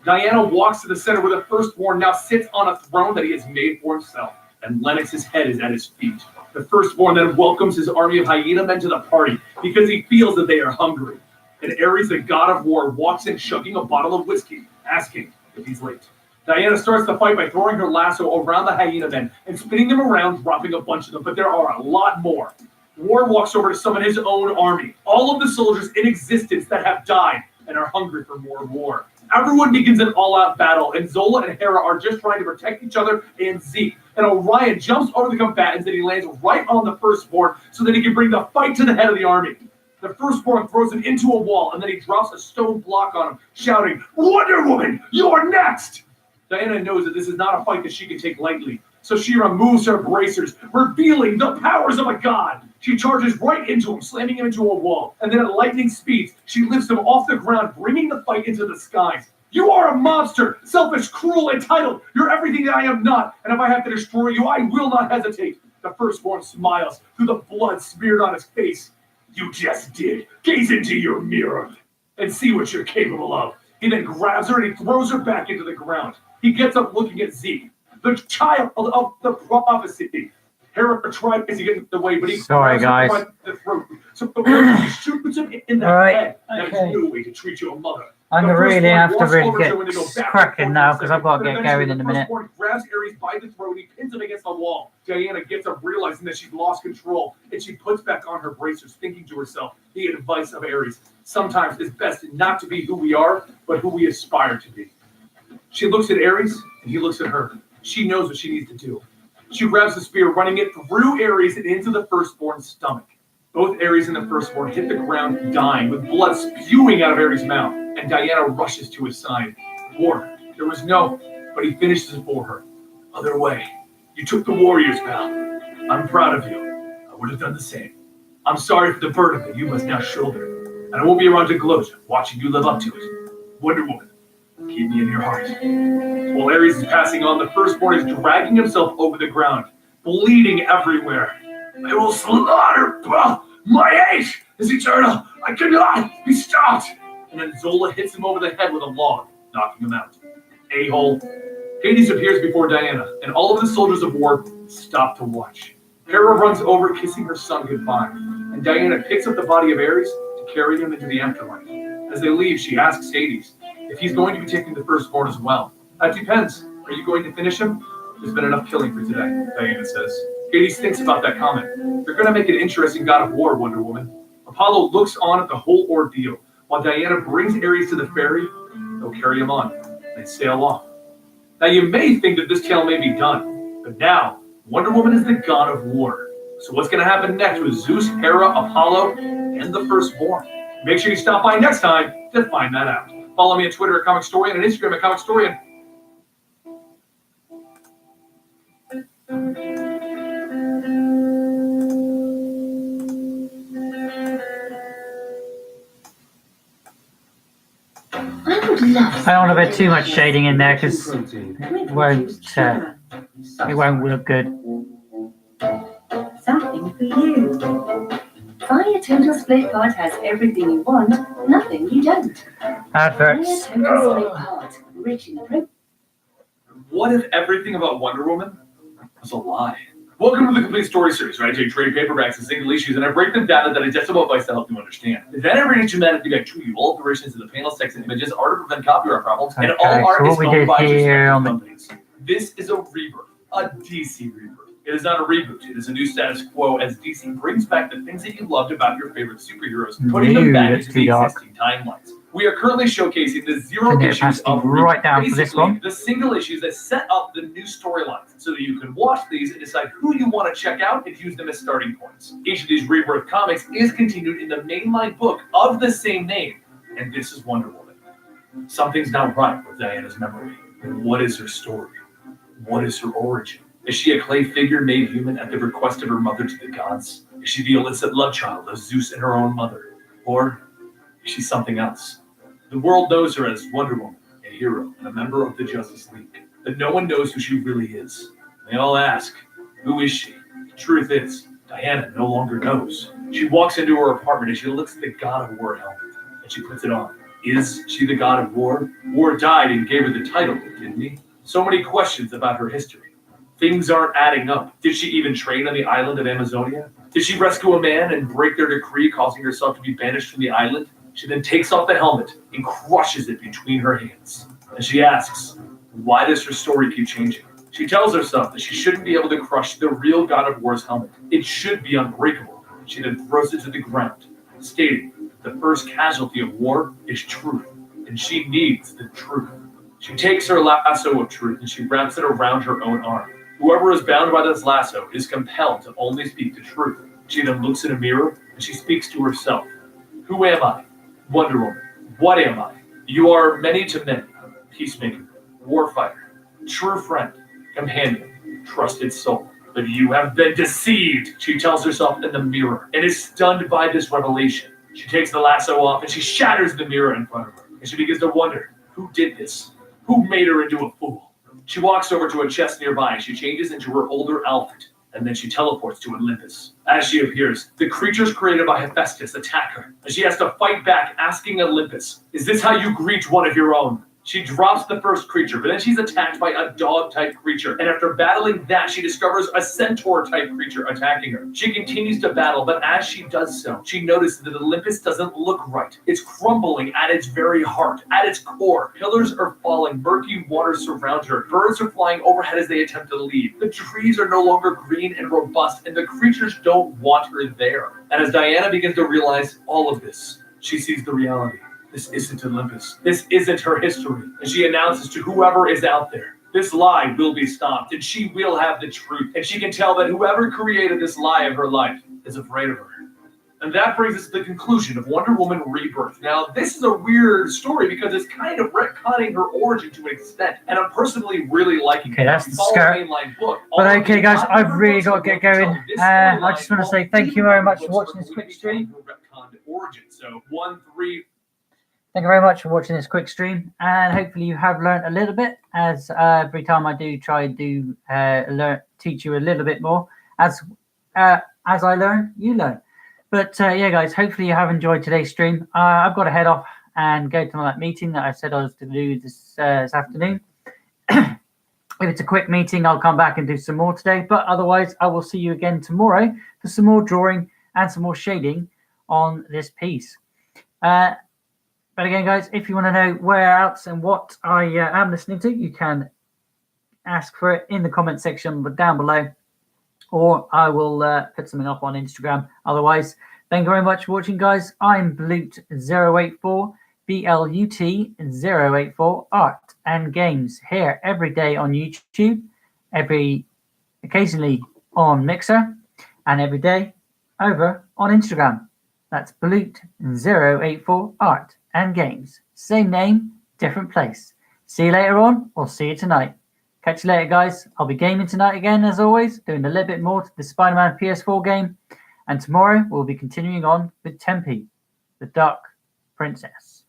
Diana walks to the center where the firstborn now sits on a throne that he has made for himself, and Lennox's head is at his feet. The firstborn then welcomes his army of hyena men to the party because he feels that they are hungry. And Ares, the god of war, walks in chugging a bottle of whiskey, asking if he's late. Diana starts the fight by throwing her lasso around the hyena men and spinning them around, dropping a bunch of them, but there are a lot more. War walks over to summon his own army, all of the soldiers in existence that have died and are hungry for more war. Everyone begins an all-out battle, and Zola and Hera are just trying to protect each other and Zeke. And Orion jumps over the combatants and he lands right on the firstborn so that he can bring the fight to the head of the army. The firstborn throws him into a wall, and then he drops a stone block on him, shouting, "Wonder Woman, you're next!" Diana knows that this is not a fight that she can take lightly, so she removes her bracers, revealing the powers of a god. She charges right into him, slamming him into a wall, and then at lightning speeds, she lifts him off the ground, bringing the fight into the skies. "You are a monster, selfish, cruel, entitled. You're everything that I am not, and if I have to destroy you, I will not hesitate." The firstborn smiles through the blood smeared on his face. "You just did. Gaze into your mirror and see what you're capable of." He then grabs her and he throws her back into the ground. He gets up looking at Zeke, the child of the prophecy. Hera tries to get in the way, but he Sorry, guys. by the throat. So he shoots him in the head. That's okay. no way to treat your mother. I'm The really firstborn have to walks really over get her when they go back and cracking forth now for because a I've got to second, get but going in a eventually minute. The firstborn grabs Ares by the throat, he pins him against the wall. Diana gets up realizing that she's lost control, and she puts back on her bracers, thinking to herself the advice of Ares. Sometimes it's best not to be who we are, but who we aspire to be. She looks at Ares, and he looks at her. She knows what she needs to do. She grabs the spear, running it through Ares and into the firstborn's stomach. Both Ares and the firstborn hit the ground, dying, with blood spewing out of Ares' mouth, and Diana rushes to his side. War. There was no, but he finishes it for her. "Other way. You took the warriors, pal. I'm proud of you. I would have done the same. I'm sorry for the burden that you must now shoulder, and I won't be around to gloat, watching you live up to it. Wonder Woman, keep me in your heart." While Ares is passing on, the firstborn is dragging himself over the ground, bleeding everywhere. "I will slaughter my age is eternal. I cannot be stopped." And then Zola hits him over the head with a log, knocking him out. A-hole. Hades appears before Diana, and all of the soldiers of war stop to watch. Hera runs over, kissing her son goodbye, and Diana picks up the body of Ares to carry him into the afterlife. As they leave, she asks Hades if he's going to be taking the firstborn as well. "That depends. Are you going to finish him?" "There's been enough killing for today," Diana says. Hades thinks about that comment. "You're going to make an interesting god of war, Wonder Woman." Apollo looks on at the whole ordeal, while Diana brings Ares to the ferry. They'll carry him on. They sail off. Now you may think that this tale may be done, but now Wonder Woman is the god of war. So what's going to happen next with Zeus, Hera, Apollo, and the firstborn? Make sure you stop by next time to find that out. Follow me on Twitter at Comic Storian and Instagram at Comic Storian. I would love I don't want to put too much shading in there because protein. it won't look good. Something for you. Fire Total Split Pot has everything you want, nothing you don't. Fire Adverts. Total Split Pot, rich in protein. What if everything about Wonder Woman was a lie? Welcome to the Complete Story Series, where I take trade paperbacks and single issues and I break them down into digestible advice to help you understand. Then I read humanity back to you all the versions of the panels, text, and images, art to prevent copyright problems, and all art is owned by respective companies. This is a rebirth, a DC rebirth. It is not a reboot. It is a new status quo as DC brings back the things that you loved about your favorite superheroes, putting them back into the existing timelines. We are currently showcasing the zero issues of right down for this one. the single issues that set up the new storylines so that you can watch these and decide who you want to check out and use them as starting points. Each of these Rebirth comics is continued in the mainline book of the same name, and this is Wonder Woman. Something's not right with Diana's memory. What is her story? What is her origin? Is she a clay figure made human at the request of her mother to the gods? Is she the illicit love child of Zeus and her own mother? Or is she something else? The world knows her as Wonder Woman, a hero, and a member of the Justice League. But no one knows who she really is. They all ask, who is she? The truth is, Diana no longer knows. She walks into her apartment and she looks at the God of War helmet, and she puts it on. Is she the God of War? War died and gave her the title, didn't he? So many questions about her history. Things aren't adding up. Did she even train on the island of Amazonia? Did she rescue a man and break their decree, causing herself to be banished from the island? She then takes off the helmet and crushes it between her hands. And she asks, why does her story keep changing? She tells herself that she shouldn't be able to crush the real God of War's helmet. It should be unbreakable. She then throws it to the ground, stating that the first casualty of war is truth, and she needs the truth. She takes her lasso of truth and she wraps it around her own arm. Whoever is bound by this lasso is compelled to only speak the truth. She then looks in a mirror and she speaks to herself. Who am I? Wonder Woman. What am I? You are many to many. Peacemaker, warfighter, true friend, companion, trusted soul. But you have been deceived, she tells herself in the mirror, and is stunned by this revelation. She takes the lasso off and she shatters the mirror in front of her. And she begins to wonder, who did this? Who made her into a fool? She walks over to a chest nearby and she changes into her older outfit, and then she teleports to Olympus. As she appears, the creatures created by Hephaestus attack her, and she has to fight back, asking Olympus, is this how you greet one of your own? She drops the first creature, but then she's attacked by a dog-type creature, and after battling that, she discovers a centaur-type creature attacking her. She continues to battle, but as she does so, she notices that Olympus doesn't look right. It's crumbling at its very heart, at its core. Pillars are falling, murky waters surround her. Birds are flying overhead as they attempt to leave. The trees are no longer green and robust, and the creatures don't want her there. And as Diana begins to realize all of this, she sees the reality. This isn't Olympus. This isn't her history. And she announces to whoever is out there, this lie will be stopped, and she will have the truth. And she can tell that whoever created this lie of her life is afraid of her. And that brings us to the conclusion of Wonder Woman Rebirth. Now, this is a weird story because it's kind of retconning her origin to an extent, and I'm personally really liking it. Okay, that's the skirt. But okay, guys, I've really got to get going. I just want to say thank you very much for watching this quick stream. So 1, 3. Thank you very much for watching this quick stream, and hopefully you have learned a little bit. As every time I do try to teach you a little bit more. As I learn, you learn. But yeah, guys, hopefully you have enjoyed today's stream. I've got to head off and go to that meeting that I said I was to do this afternoon. If it's a quick meeting, I'll come back and do some more today. But otherwise, I will see you again tomorrow for some more drawing and some more shading on this piece. But again, guys, if you want to know where else and what I am listening to, you can ask for it in the comment section down below, or I will put something up on Instagram. Otherwise, thank you very much for watching, guys. I'm Blut084, BLUT084, Art and Games, here every day on YouTube, occasionally on Mixer, and every day over on Instagram. That's Blut084, Art and Games. Same name, different place. See you later on, or see you tonight. Catch you later, guys. I'll be gaming tonight again, as always, doing a little bit more to the Spider-Man PS4 game. And tomorrow, we'll be continuing on with Tempi, the Dark Princess.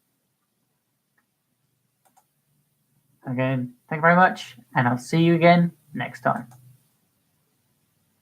Again, thank you very much, and I'll see you again next time.